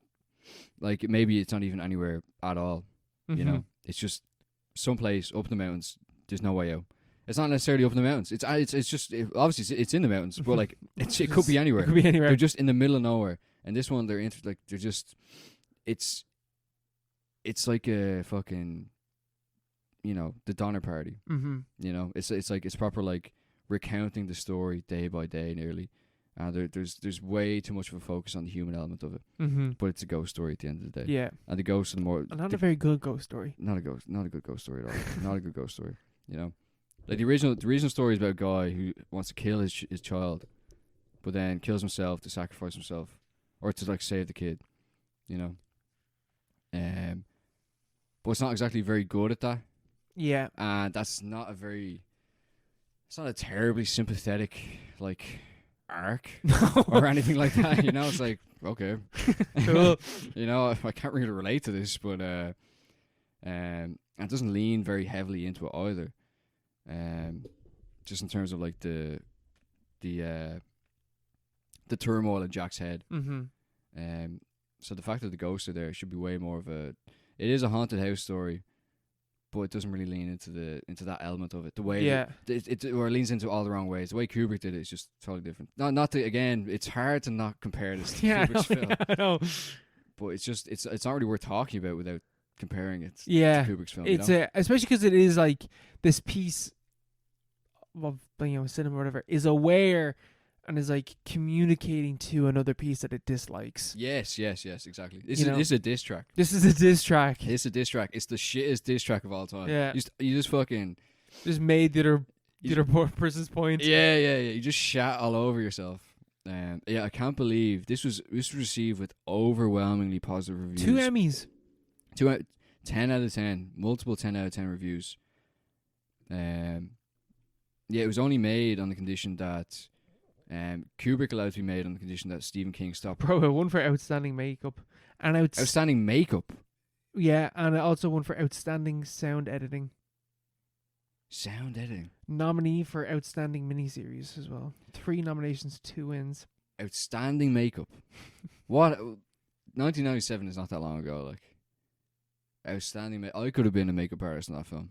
like maybe it's not even anywhere at all. You know, it's just someplace up in the mountains. There's no way out. It's not necessarily up in the mountains. It's just obviously it's in the mountains, but like it could be anywhere. It could be anywhere. They're just in the middle of nowhere. And this one, they're just, it's like a fucking, you know, the Donner Party. You know, it's like it's proper like recounting the story day by day nearly. There's way too much of a focus on the human element of it. But it's a ghost story at the end of the day. Yeah. And the ghosts are more, not a very good ghost story. Not a good ghost story at all. Not a good ghost story. You know, like the original story is about a guy who wants to kill his child, but then kills himself to sacrifice himself, or to like save the kid. You know. But it's not exactly very good at that. Yeah. And it's not a terribly sympathetic like arc or anything like that. You know, it's like, okay, cool. You know, I can't really relate to this, but it doesn't lean very heavily into it either. Just in terms of like the turmoil in Jack's head. So the fact that the ghosts are there should be way more of a. It is a haunted house story, but it doesn't really lean into that element of it. The way Yeah. or it leans into all the wrong ways. The way Kubrick did it is just totally different. Not to, again, it's hard to not compare this to Yeah, Kubrick's film, I know. but it's just it's not really worth talking about without comparing it Yeah. to Kubrick's film. It's you know? especially because it is like this piece of cinema or whatever is aware and is like communicating to another piece that it dislikes. Yes, exactly. This You is know? this is a diss track. This is a diss track. It's a diss track. It's the shittest diss track of all time. Yeah. You just fucking Just made the other person's point. yeah. You just shat all over yourself. I can't believe this was received with overwhelmingly positive reviews. 2 Emmys. 10 out of 10, multiple 10 out of 10 reviews. It was only made on the condition that Kubrick allowed to be made on the condition that Stephen King stopped. Bro, it won for outstanding makeup and Outstanding makeup. Yeah, and it also won for outstanding sound editing. Sound editing. Nominee for outstanding miniseries as well. 3 nominations, 2 wins. Outstanding makeup. What? 1997 is not that long ago. Like, outstanding. I could have been a makeup artist in that film.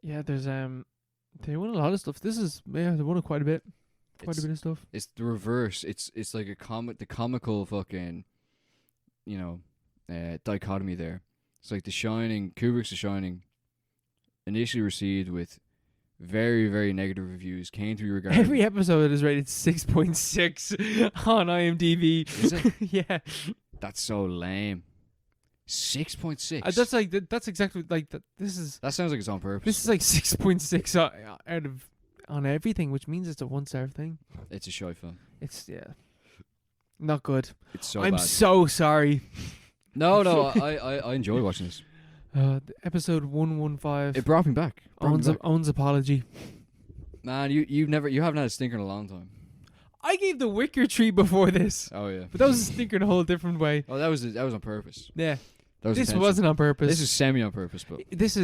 Yeah, there's they won a lot of stuff. They won quite a bit. Quite a bit of stuff. It's the reverse. It's like the comical fucking, dichotomy there. It's like The Shining, Kubrick's The Shining, initially received with very, very negative reviews, came to be regarded. Every episode is rated 6.6 on IMDb. Is it? Yeah. That's so lame. 6.6. That's exactly like that. That sounds like it's on purpose. This is like 6.6 out of on everything, which means it's a 1-star thing. It's a show film. It's not good. It's so I'm bad. so sorry. No, I enjoy watching this. Episode 115. It brought me back. Owns apology. Man, you haven't had a stinker in a long time. I gave the Wicker tree before this, Oh yeah, but that was a stinker in a whole different way. oh that was on purpose. Yeah, That was this intentional. wasn't on purpose. This is semi on purpose, but This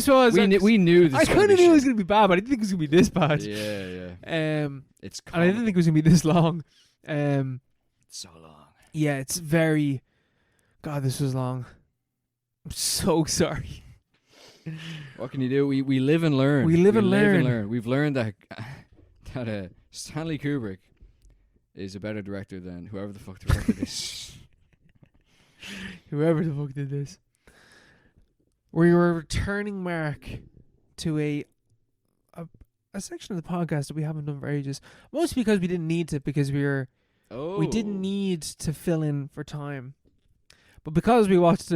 was. we knew this. I kind of knew it was gonna be bad, but I didn't think it was gonna be this bad. Yeah. It's And I didn't think it was gonna be this long. so long. Yeah, it's very. God, this was long. I'm so sorry. What can you do? We live and learn. We live and learn. We've learned that Stanley Kubrick is a better director than whoever the fuck directed this. Whoever the fuck did this. We were returning Mark to a section of the podcast that we haven't done for ages. Mostly because we didn't need to, because we didn't need to fill in for time. But because we watched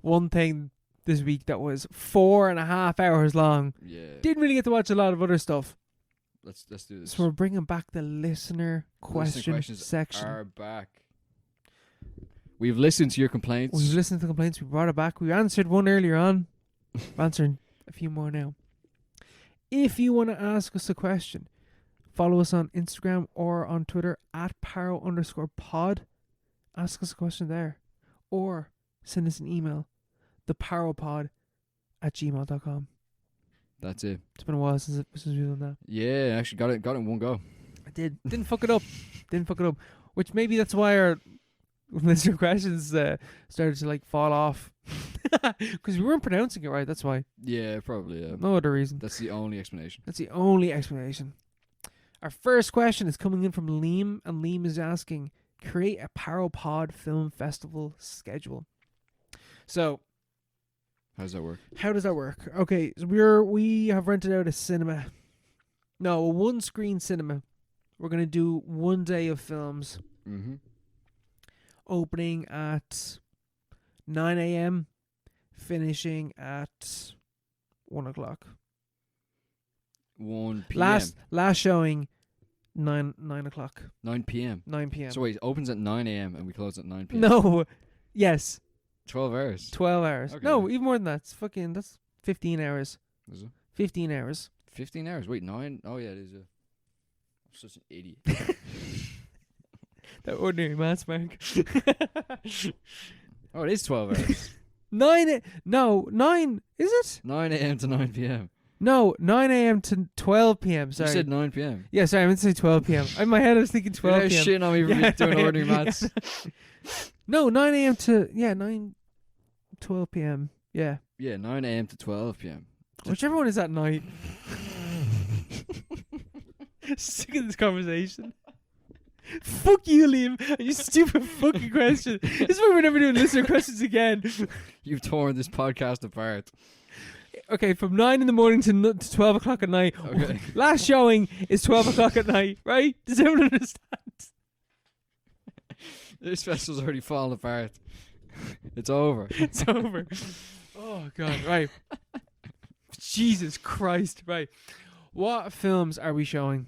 one thing this week that was 4.5 hours long, Yeah. didn't really get to watch a lot of other stuff. Let's do this. So we're bringing back the listener questions section. are back. We've listened to your complaints. We've listened to the complaints. We brought it back. We answered one earlier on. We're answering a few more now. If you want to ask us a question, follow us on Instagram or on Twitter at @paro_pod. Ask us a question there. Or send us an email, theparopod@gmail.com. That's it. It's been a while since we've done that. Yeah, actually got it in one go. I did. Didn't fuck it up. Which maybe that's why our listener questions started to fall off. Because we weren't pronouncing it right, that's why. Yeah, probably, yeah. No other reason. That's the only explanation. That's the only explanation. Our first question is coming in from Liam, and Liam is asking, create a Paropod Film Festival schedule. So, How does that work? how does that work? Okay, so we have rented out a cinema. No, a one-screen cinema. We're going to do one day of films. Mm-hmm. Opening at 9 a.m., finishing at 1 o'clock. 1 p.m. Last showing, 9 o'clock. 9 p.m. 9 p.m. So wait, it opens at 9 a.m. and we close at 9 p.m. No, yes, 12 hours. 12 hours. Okay. No, even more than that. That's 15 hours. Is it? 15 hours. 15 hours. Wait, 9? Oh, yeah, it is. I'm such an idiot. That ordinary maths, Mark. Oh, it is 12 hours. 9, is it? 9 a.m. to 9 p.m. No, 9 a.m. to 12 p.m. Sorry. You said 9 p.m. Yeah, sorry, I meant to say 12 p.m. In my head, I was thinking 12 You're p.m. shitting on me for doing ordinary maths. No, 9 a.m. to 9 12 p.m. Yeah. Yeah, 9 a.m. to 12 p.m. Whichever one is at night. Sick of this conversation. Fuck you, Liam, and your stupid fucking question. This is why we're never doing listener questions again. You've torn this podcast apart. Okay, from 9 in the morning to 12 o'clock at night. Okay. Last showing is 12 o'clock at night, right? Does everyone understand? This festival's already fallen apart. It's over. It's over. Oh, God, right. Jesus Christ, right. What films are we showing?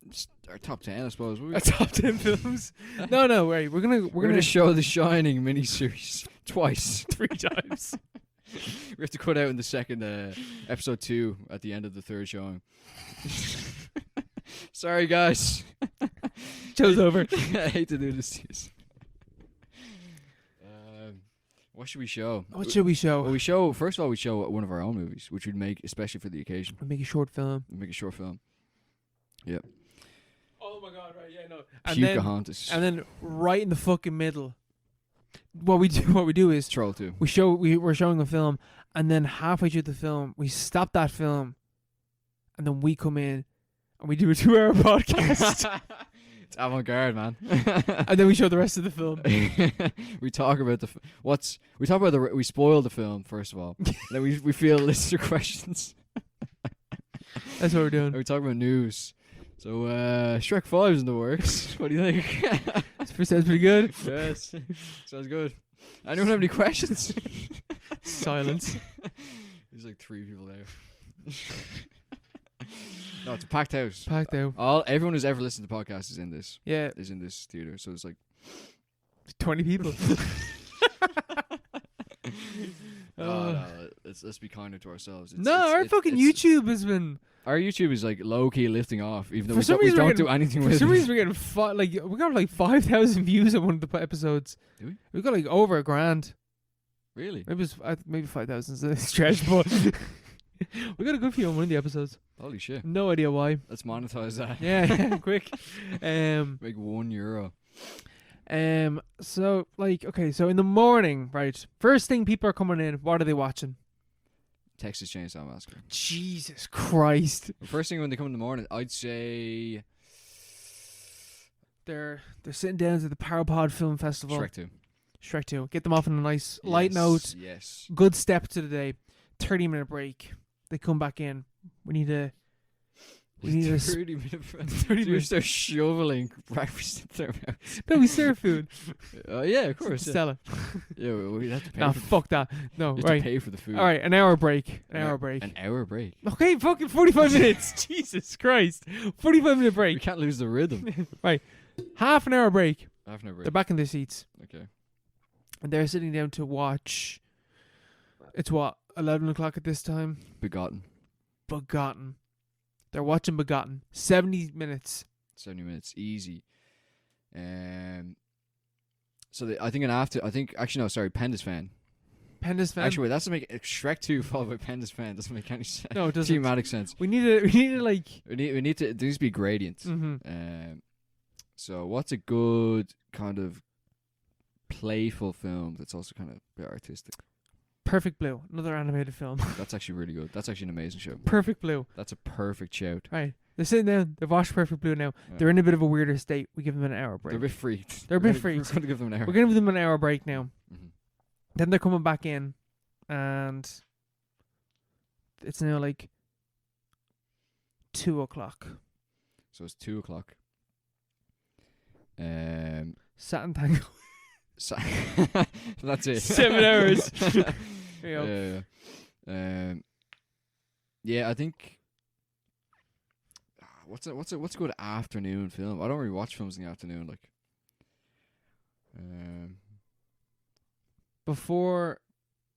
Just our top 10, I suppose. Our top 10 films? No, right. We're gonna show the Shining miniseries twice. 3 times. We have to cut out in the second episode 2 at the end of the third showing. Sorry, guys. Show's over. I hate to do this to you. What should we show? What should we show? Well, first of all, we show one of our own movies, which we'd make especially for the occasion. We'll make a short film. Yep. Oh my God! Right? Yeah, no. Pocahontas. And then right in the fucking middle, what we do is Troll 2. we're showing a film, and then halfway through the film, we stop that film, and then we come in, and we do a 2-hour podcast, It's avant-garde, man. and then we show the rest of the film. We talk about we spoil the film first of all. Then we feel listener questions. That's what we're doing. And we talk about news. So Shrek 5's in the works. What do you think? Sounds pretty good. Yes, sounds good. Anyone have any questions? Silence. There's like 3 people there. No, it's a packed house. Packed out. Everyone who's ever listened to podcasts is in this. Yeah. Is in this theater. So it's like 20 people. No, let's be kinder to ourselves. Our fucking YouTube has been. Our YouTube is like low key lifting off, even though For we some don't reason do anything For with some it. reason we're getting we got like 5,000 views on one of the episodes. Do we? We got like over 1,000. Really? Maybe it's maybe 5,000 is a stretch, but we got a good few on one of the episodes. Holy shit! No idea why. Let's monetize that. Yeah, quick. Make €1. So like, okay, so in the morning, right? First thing people are coming in. What are they watching? Texas Chainsaw Massacre. Jesus Christ! The first thing when they come in the morning, I'd say They're sitting down to the Parapod Film Festival. Shrek 2. Get them off on a nice light note. Yes. Good step to the day. 30-minute break. They come back in. We need a 30 minutes. 30 minutes. They're shoveling breakfast in their mouth. No, we serve food. Yeah, of course. Yeah, Stella. yeah we have to pay. Nah, for fuck that. No, to right. pay for the food. All right, an hour break. An hour break. An hour break. Okay, fucking 45 minutes. Jesus Christ. 45-minute We break. can't lose the rhythm. Right. Half an hour break. Half an hour break. They're back in their seats. Okay. And they're sitting down to watch. It's what? 11 o'clock at this time? Begotten. They're watching Begotten. 70 minutes. 70 minutes. Easy. So actually no, sorry, Penda's Fan. Penda's Fan. Actually, wait, that's to make Shrek 2 followed by Penda's Fan. Doesn't make any sense. No, it doesn't. Thematic sense. We need to like. We need to. There needs to be gradient. Mm-hmm. So what's a good kind of playful film that's also kind of a bit artistic? Perfect Blue. Another animated film. That's actually really good. That's actually an amazing show. Perfect Blue. That's a perfect shout. Right. They're sitting down. They've watched Perfect Blue now. Yeah. They're in a bit of a weirder state. We give them an hour break. They're a bit freaked. They're a bit freaked. We're going to give them an hour. We're going to give them an hour break now. Mm-hmm. Then they're coming back in, and it's now like 2 o'clock. So it's 2 o'clock. Satin Tango. That's it. 7 hours. There you go. Yeah. Yeah, I think. What's a good afternoon film? I don't really watch films in the afternoon. Like. Before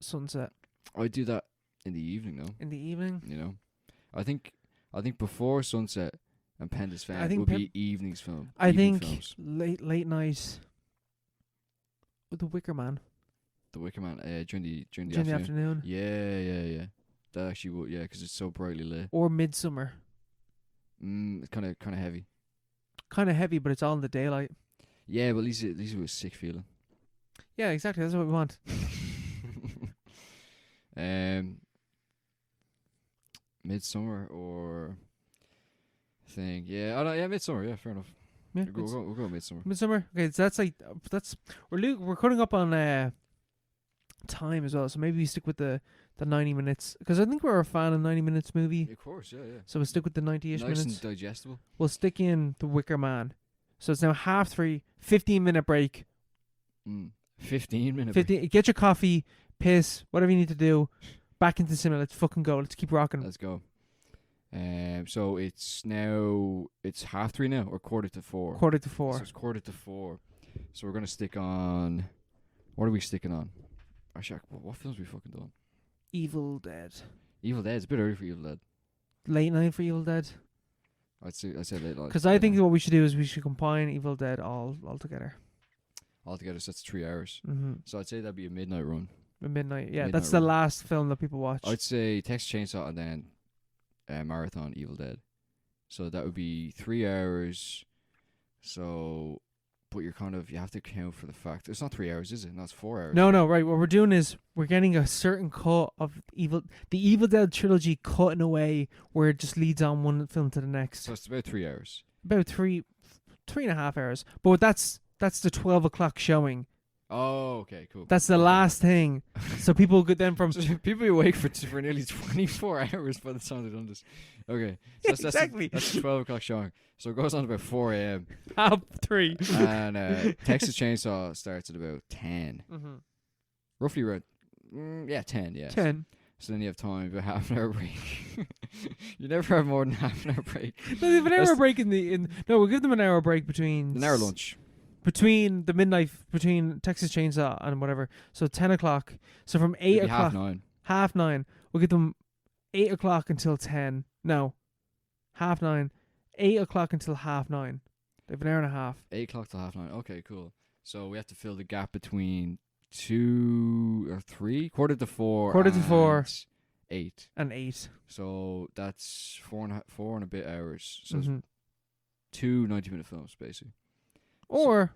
sunset. I do that in the evening, though. In the evening. You know, I think before sunset and Penda's Fan I think would be evening's film. I evening think films. late night. With The Wicker Man. The Wicker Man during the During the afternoon. Yeah. That actually would, yeah, because it's so brightly lit. Or Midsummer. It's kind of heavy. Kind of heavy, but it's all in the daylight. Yeah, but at least it was sick feeling. Yeah, exactly. That's what we want. Midsummer or thing. Yeah, I don't, yeah, Midsummer. Yeah, fair enough. Yeah, We'll go Midsummer. Midsummer. Okay, so that's like we're cutting up on time as well. So maybe we stick with the 90 minutes because I think we're a fan of 90 minutes movie. Of course, yeah. So we'll stick with the 90-ish Nice minutes. and digestible. We'll stick in The Wicker Man. So it's now 3:30, 15-minute break. 15 minutes. 15. Get your coffee, piss, whatever you need to do. Back into the cinema. Let's fucking go. Let's keep rocking. Let's go. So it's 3:30 now, or 4:45. 4:45. So it's 4:45. So we're gonna stick on. What are we sticking on? Actually, what films are we fucking doing? Evil Dead. Evil Dead. It's a bit early for Evil Dead. Late night for Evil Dead. I'd say late night. Because I think what we should do is we should combine Evil Dead all together. Altogether, so that's 3 hours. Mm-hmm. So I'd say that'd be a midnight run. At midnight. Yeah, Midnight that's the run. last film that people watch. I'd say Texas Chainsaw and then Marathon Evil Dead. So that would be 3 hours. So, but you have to account for the fact it's not 3 hours, is it? No, it's 4 hours. No, right. What we're doing is we're getting a certain cut of the Evil Dead trilogy cut in a way where it just leads on one film to the next. So it's about 3 hours. About 3.5 hours. But that's the 12 o'clock showing. Oh, okay, cool. That's the last thing. So people could then from So people be awake for nearly 24 hours by the time they've done this. Okay, so exactly. That's the 12 o'clock showing. So it goes on about 4 a.m. 3. And Texas Chainsaw starts at about 10. Mm-hmm. Roughly around, 10, yeah. 10. So then you have time for half an hour break. You never have more than half an hour break. No, they have an hour break No, we'll give them an hour break between... An hour lunch. Between the midnight, between Texas Chainsaw and whatever. So 10 o'clock. So from 8 It'd be o'clock... 9:30. 9:30. We'll give them 8 o'clock until 10. No. 9:30. 8 o'clock until 9:30. They have an hour and a half. 8 o'clock till 9:30. Okay, cool. So we have to fill the gap between 2 or 3, 4:45. 4:45. 8. And 8. So that's 4 and a bit hours. So Mm-hmm. it's 2 90-minute films, basically. Or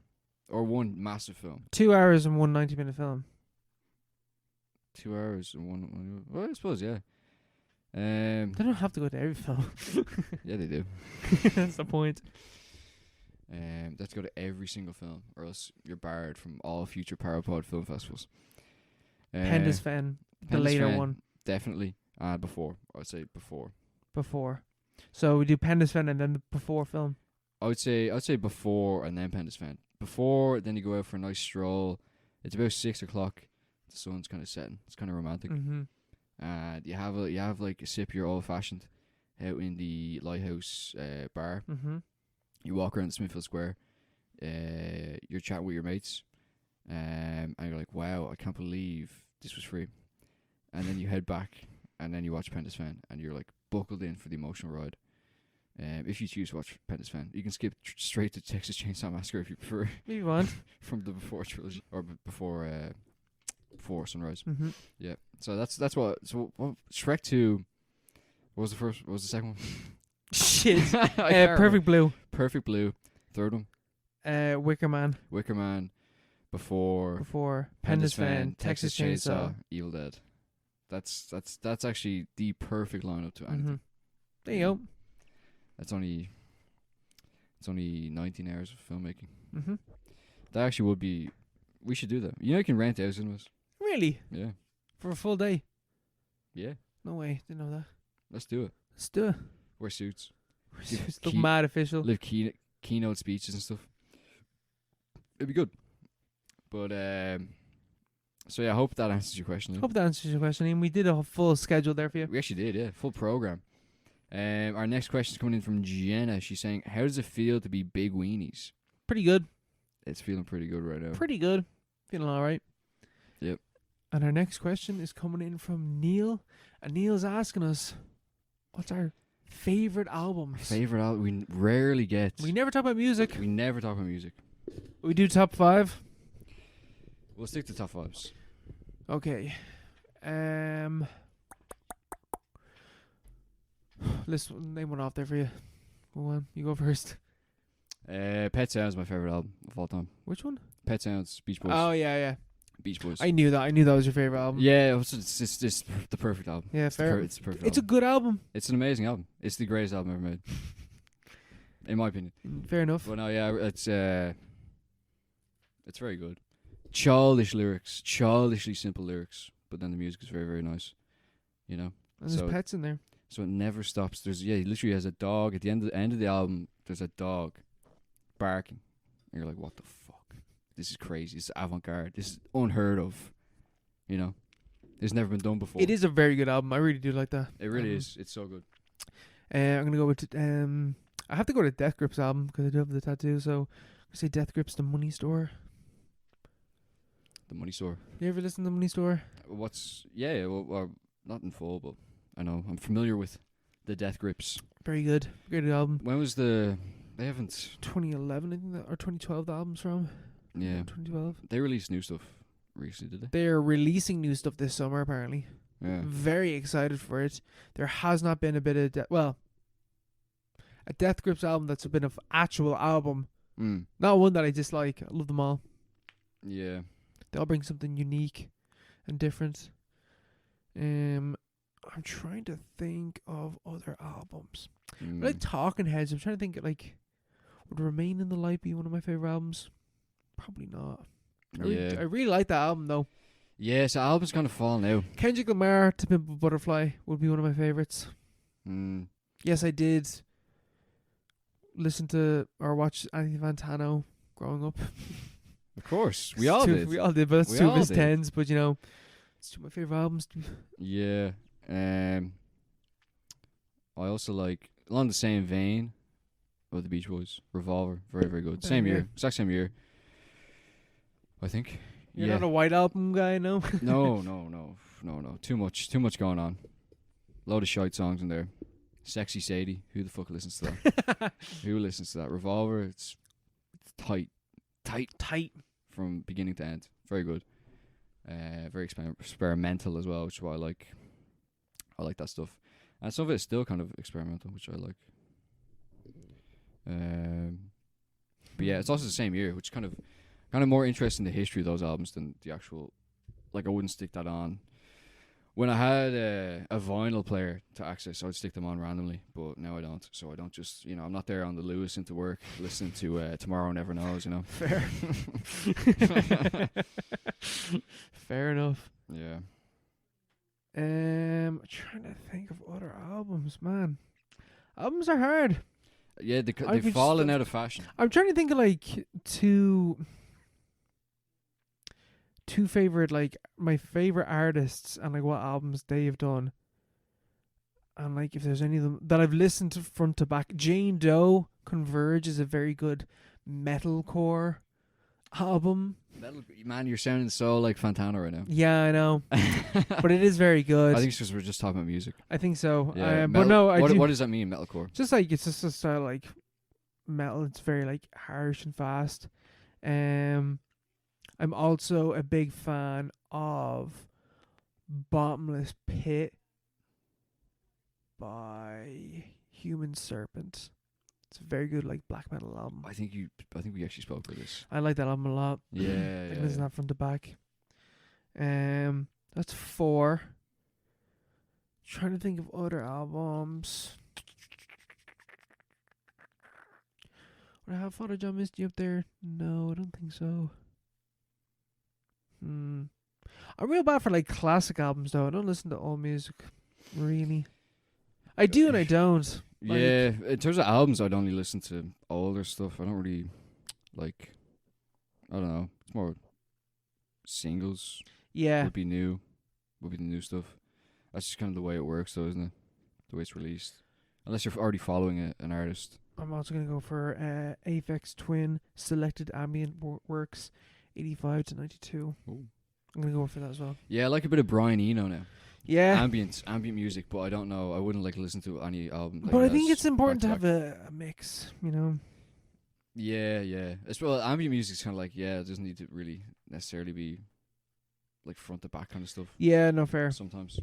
one massive film. 2 hours and one 90-minute film. 2 hours and one. Well, I suppose, yeah. They don't have to go to every film. Yeah, they do. That's the point. They have to go to every single film, or else you're barred from all future Parapod film festivals. Penda's Fen, the Penda's later Fen, one. Definitely. Before. I'd say before. Before. So we do Penda's Fen and then the before film. I'd say before and then Penda's Fen. Before, then you go out for a nice stroll. It's about 6 o'clock. The sun's kind of setting. It's kind of romantic. Mm-hmm. And you have like a sip of your old fashioned out in the Lighthouse bar. Mm-hmm. You walk around Smithfield Square. You're chatting with your mates, and you're like, "Wow, I can't believe this was free." And then you head back, and then you watch Penda's Fen, and you're like buckled in for the emotional ride. If you choose to watch Penda's Fen, you can skip straight to Texas Chainsaw Massacre if you prefer. If you want. From the Before trilogy or before Sunrise. Mm-hmm. Yeah. So that's what. So what, Shrek 2. What was the first? What was the second one? Shit. I can't Perfect remember. Blue. Perfect Blue. Third one. Wicker Man. Wicker Man. Before Penda's Fen. Texas Chainsaw. Evil Dead. That's actually the perfect lineup to anything. Mm-hmm. There you go. It's only 19 hours of filmmaking. Mm-hmm. That actually would be. We should do that. You know, you can rent out cinemas. Really? Yeah. For a full day? Yeah. No way. Didn't know that. Let's do it. Let's do it. Wear suits. Just look mad official. Live keynote speeches and stuff. It'd be good. But so yeah, I hope that answers your question. Liam. Hope that answers your question. And we did a full schedule there for you. We actually did, yeah, full program. Our next question is coming in from Jenna. She's saying, "How does it feel to be big weenies?" Pretty good. It's feeling pretty good right now. Pretty good. Feeling all right. Yep. And our next question is coming in from Neil. And Neil's asking us, what's our favorite albums? Favorite album we rarely get. We never talk about music. We never talk about music. We do top 5. We'll stick to top 5s. Okay. Let's name one off there for you. Go on. You go first. Pet Sounds is my favorite album of all time. Which one? Pet Sounds, Beach Boys. Oh, yeah. Beach Boys. I knew that. I knew that was your favorite album. Yeah, it's just the perfect album. Yeah, fair. It's the perfect It's a album. good album. It's an amazing album. It's the greatest album ever made, in my opinion. Fair enough. But no, yeah, it's very good. Childish lyrics, childishly simple lyrics, but then the music is very, very nice. You know, And there's so- pets in there. so it never stops. He literally has a dog at the end of the album. There's a dog barking, and you're like, what the fuck? This is crazy. This is avant-garde. This is unheard of. You know, it's never been done before. It is a very good album. I really do like that. It really is. It's so good. I'm gonna go with I have to go to Death Grips album because I do have the tattoo. So I'm gonna say Death Grips, The Money Store. The Money Store. You ever listen to The Money Store? Well, not in full, but I know I'm familiar with the Death Grips. Very good. Great album. When was they haven't? 2011, I think, or 2012. The album's from. Yeah, 2012. they released new stuff recently, did they? They're releasing new stuff this summer, apparently. Yeah. Very excited for it. There has not been a bit of a Death Grips album that's been an actual album. Not one that I dislike. I love them all. Yeah. They all bring something unique and different. I'm trying to think of other albums. I like Talking Heads. I'm trying to think would Remain in the Light be one of my favorite albums? Probably not. I really like that album though. Yeah, so albums kind of fall now. Kendrick Lamar, To Pimp a Butterfly would be one of my favorites. Yes, I did listen to or watch Anthony Fantano growing up. Of course, we all did. We all did, but that's We two of all his did. tens. But it's two of my favorite albums. Yeah. I also like, along the same vein of the Beach Boys, Revolver. Very, very good. Same Yeah. year. Exact same year, I think. You're yeah. not a White Album guy, no? No. Too much going on. Load of shite songs in there. Sexy Sadie. Who the fuck listens to that? Who listens to that? Revolver. It's tight from beginning to end. Very good. Very experimental as well, which is what I like. I like that stuff, and some of it is still kind of experimental, which I like. But yeah, it's also the same year, which is kind of more interested in the history of those albums than the actual. Like, I wouldn't stick that on. When I had a vinyl player to access, I would stick them on randomly, but now I don't. So I don't just, I'm not there on the Lewis into work listening to Tomorrow Never Knows, Fair. Fair enough. Yeah. Trying to think of other albums, man. Albums are hard. Yeah, I've they've been fallen just- out of fashion. I'm trying to think of two favorite, my favorite artists and what albums they have done, and if there's any of them that I've listened to front to back. Jane Doe Converge is a very good metalcore album. Man, you're sounding so like Fantana right now. Yeah, I know, but it is very good. I think it's because we're just talking about music. I think so. Yeah, But no, I do. what does that mean, metalcore? Just it's just a style metal. It's very harsh and fast. I'm also a big fan of Bottomless Pit by Human Serpent. It's a very good black metal album. I think we actually spoke about this. I like that album a lot. Yeah, I can listen to that front to back. That's 4. Trying to think of other albums. Would I have Father John Misty up there? No, I don't think so. I'm real bad for classic albums though. I don't listen to all music, really. I do and I don't. Yeah, in terms of albums, I'd only listen to older stuff. I don't really I don't know. It's more singles. Yeah. Would be the new stuff. That's just kind of the way it works, though, isn't it? The way it's released, unless you're already following an artist. I'm also gonna go for Aphex Twin Selected Ambient Works, 85 to 92. Ooh. I'm gonna go for that as well. Yeah, I like a bit of Brian Eno now. Yeah. Ambient music, but I don't know. I wouldn't listen to any album. But I think it's important to have a mix, Yeah. Well, ambient music's kind of it doesn't need to really necessarily be front to back kind of stuff. Yeah, no fair. Sometimes.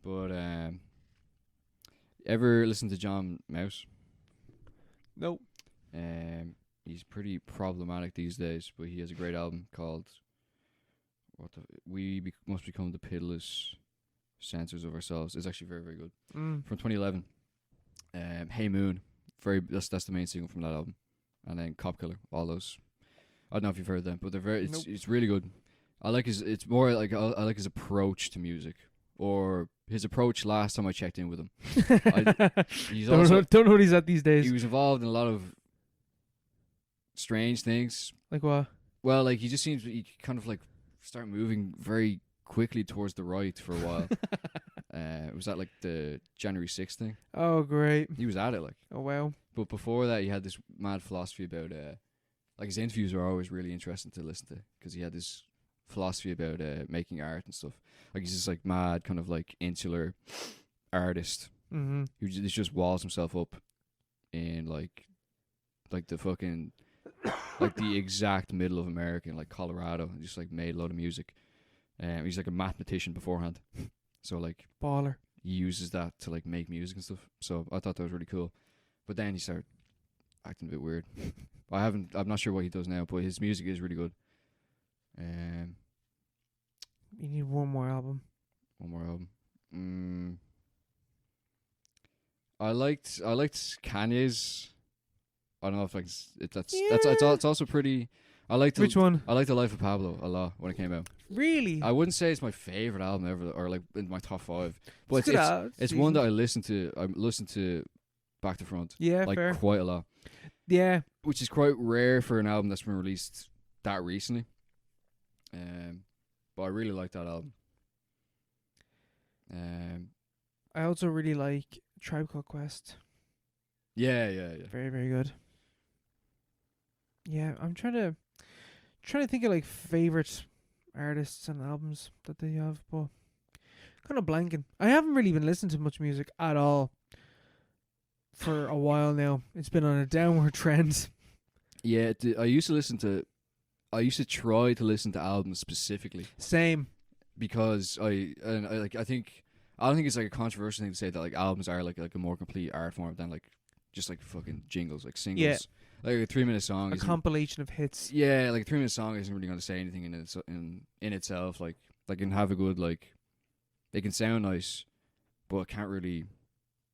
But ever listen to John Mouse? Nope. He's pretty problematic these days, but he has a great album called must become the pitiless censors of ourselves. It's actually very, very good. Mm. From 2011. Hey Moon. That's the main single from that album. And then Cop Killer. All those. I don't know if you've heard them, but they're it's really good. I like it's more like I like his approach to music, or his approach last time I checked in with him. Don't know what he's at these days. He was involved in a lot of strange things. Like what? Well, like he kind of like start moving very quickly towards the right for a while. Was that like the January 6th thing? Oh, great. He was at it, like. Oh, wow. But before that, he had this mad philosophy about, like his interviews were always really interesting to listen to, because he had this philosophy about making art and stuff. Like he's this like mad kind of like insular artist Mm-hmm. who just walls himself up in like the fucking like the exact middle of America, like Colorado, and just like made a lot of music. He's like a mathematician beforehand, so like Baller. he uses that to like make music and stuff. So I thought that was really cool. But then he started acting a bit weird. I'm not sure what he does now, but his music is really good. You need one more album. One more album. I liked Kanye's. I don't know if like it's also pretty. Which one? I like The Life of Pablo a lot when it came out. Really? I wouldn't say it's my favorite album ever, or like in my top 5, but it's decent. one that I listen to. I listen to back to front. Yeah, like fair. quite a lot. Yeah. Which is quite rare for an album that's been released that recently. But I really like that album. I also really like Tribe Called Quest. Yeah. Very, very good. Yeah, I'm trying to think of like favorite artists and albums that they have, but kind of blanking. I haven't really been listening to much music at all for a while now. It's been on a downward trend. Yeah, I used to try to listen to albums specifically. Same. Because I don't think it's like a controversial thing to say that like albums are like a more complete art form than like just like fucking jingles, like singles. Yeah. Like a 3-minute song. A compilation of hits. Yeah, like a 3-minute song isn't really going to say anything in itself. Like they can have a good like, they can sound nice, but it can't really.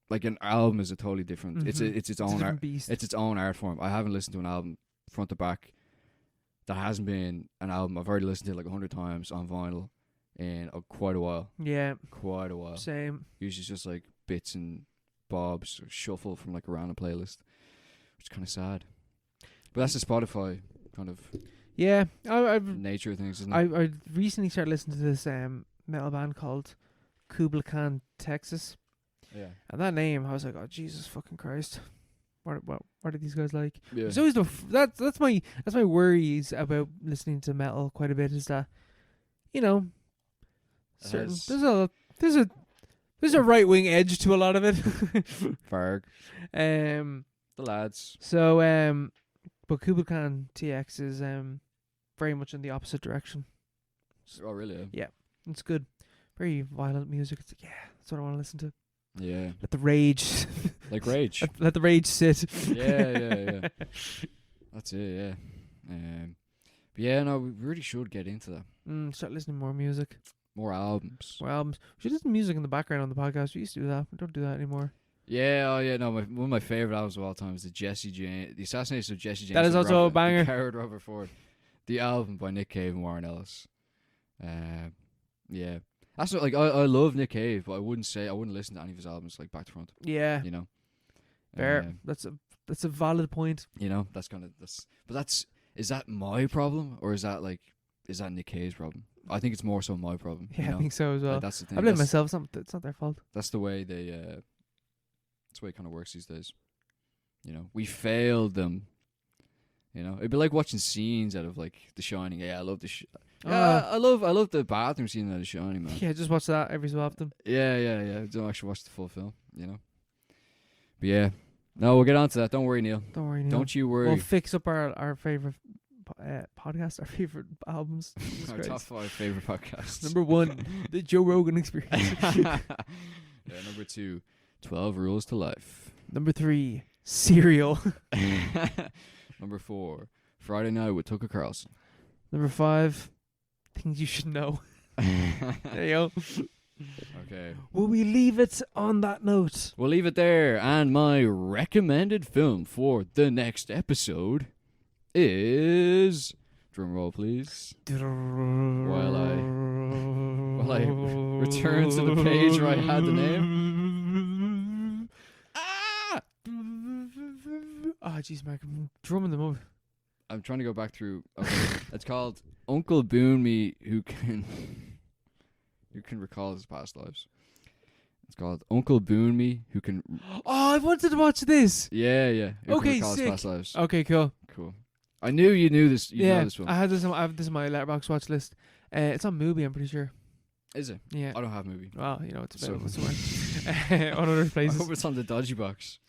Like an album is a totally different. Mm-hmm. It's its own art. Beast. It's its own art form. I haven't listened to an album front to back that hasn't been an album I've already listened to like 100 times on vinyl in quite a while. Yeah. Quite a while. Same. Usually just like bits and bobs or shuffle from like a random playlist, which is kind of sad. But that's the Spotify kind of nature of things, isn't it? I recently started listening to this metal band called Kubla Khan, Texas. Yeah. And that name, I was like, oh Jesus fucking Christ, what are these guys like? Yeah. It's always that's my worries about listening to metal quite a bit, is that, you know, certain there's a right wing edge to a lot of it. Farg. The lads. So but Kubla Khan TX is very much in the opposite direction. Oh really? Yeah, it's good. Very violent music. It's like, yeah, that's what I want to listen to. Yeah. Let the rage. Like rage. Let the rage sit. Yeah. That's it. Yeah. But yeah, no, we really should get into that. Start listening to more music. More albums. We should listen to music in the background on the podcast. We used to do that. We don't do that anymore. Yeah, no, one of my favourite albums of all time is the Assassination of Jesse James. That is also a banger. Coward Robert Ford. The album by Nick Cave and Warren Ellis. Yeah. That's what, like, I love Nick Cave, but I wouldn't listen to any of his albums like back to front. Yeah. You know? Fair. That's a valid point. You know, is that my problem, or is that Nick Cave's problem? I think it's more so my problem. Yeah, you know? I think so as well. Like, that's the thing. I blame myself. It's not their fault. That's the way that's the way it kind of works these days. You know, we failed them. You know, it'd be like watching scenes out of like The Shining. Yeah, I love I love the bathroom scene out of The Shining, man. Yeah, just watch that every so often. Yeah. Don't actually watch the full film. You know. But yeah, no, we'll get on to that. Don't worry, Neil. Don't you worry. We'll fix up our favorite podcast, our favorite albums. Our top 5 favorite podcasts. Number 1, the Joe Rogan Experience. Yeah, number 2, 12 Rules to Life. Number 3, Serial. Number 4, Friday Night with Tucker Carlson. Number 5, things you should know. There you go. Okay. Will we leave it on that note? We'll leave it there. And my recommended film for the next episode is... Drum roll, please. While I return to the page where I had the name. Ah! Oh, jeez, Mark. I'm drumming them up. I'm trying to go back through. Okay. It's called Uncle Boonmee who can recall his past lives. It's called Uncle Boonmee who can... Oh, I wanted to watch this. Yeah. Who Okay, can recall sick. his past lives. Okay, cool. Cool. I knew you knew this. You know this film. I have this on my Letterboxd watch list. It's on Mubi, I'm pretty sure. Is it? Yeah. I don't have movie. Well, you know, it's available So- somewhere. On other I places. hope it's on the dodgy box.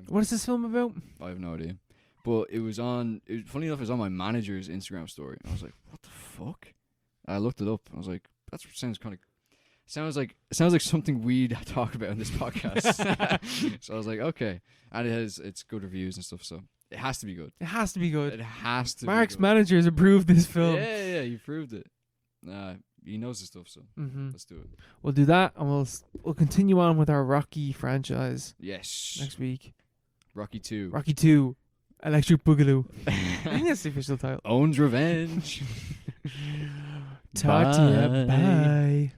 What is this film about? I have no idea. But it was on... funny enough, it was on my manager's Instagram story. I was like, what the fuck? I looked it up. I was like, that sounds kind of... Sounds like something we'd talk about in this podcast. So I was like, okay. And it's good reviews and stuff, so it has to be good. It has to be good. It has to Mark's be good. manager has approved this film. Yeah, you proved it. He knows his stuff, so let's do it. We'll do that, and we'll continue on with our Rocky franchise Yes. next week. Rocky 2. Rocky 2, Electric Boogaloo. I think that's the official title. Owns Revenge. Talk to you. Bye. Bye.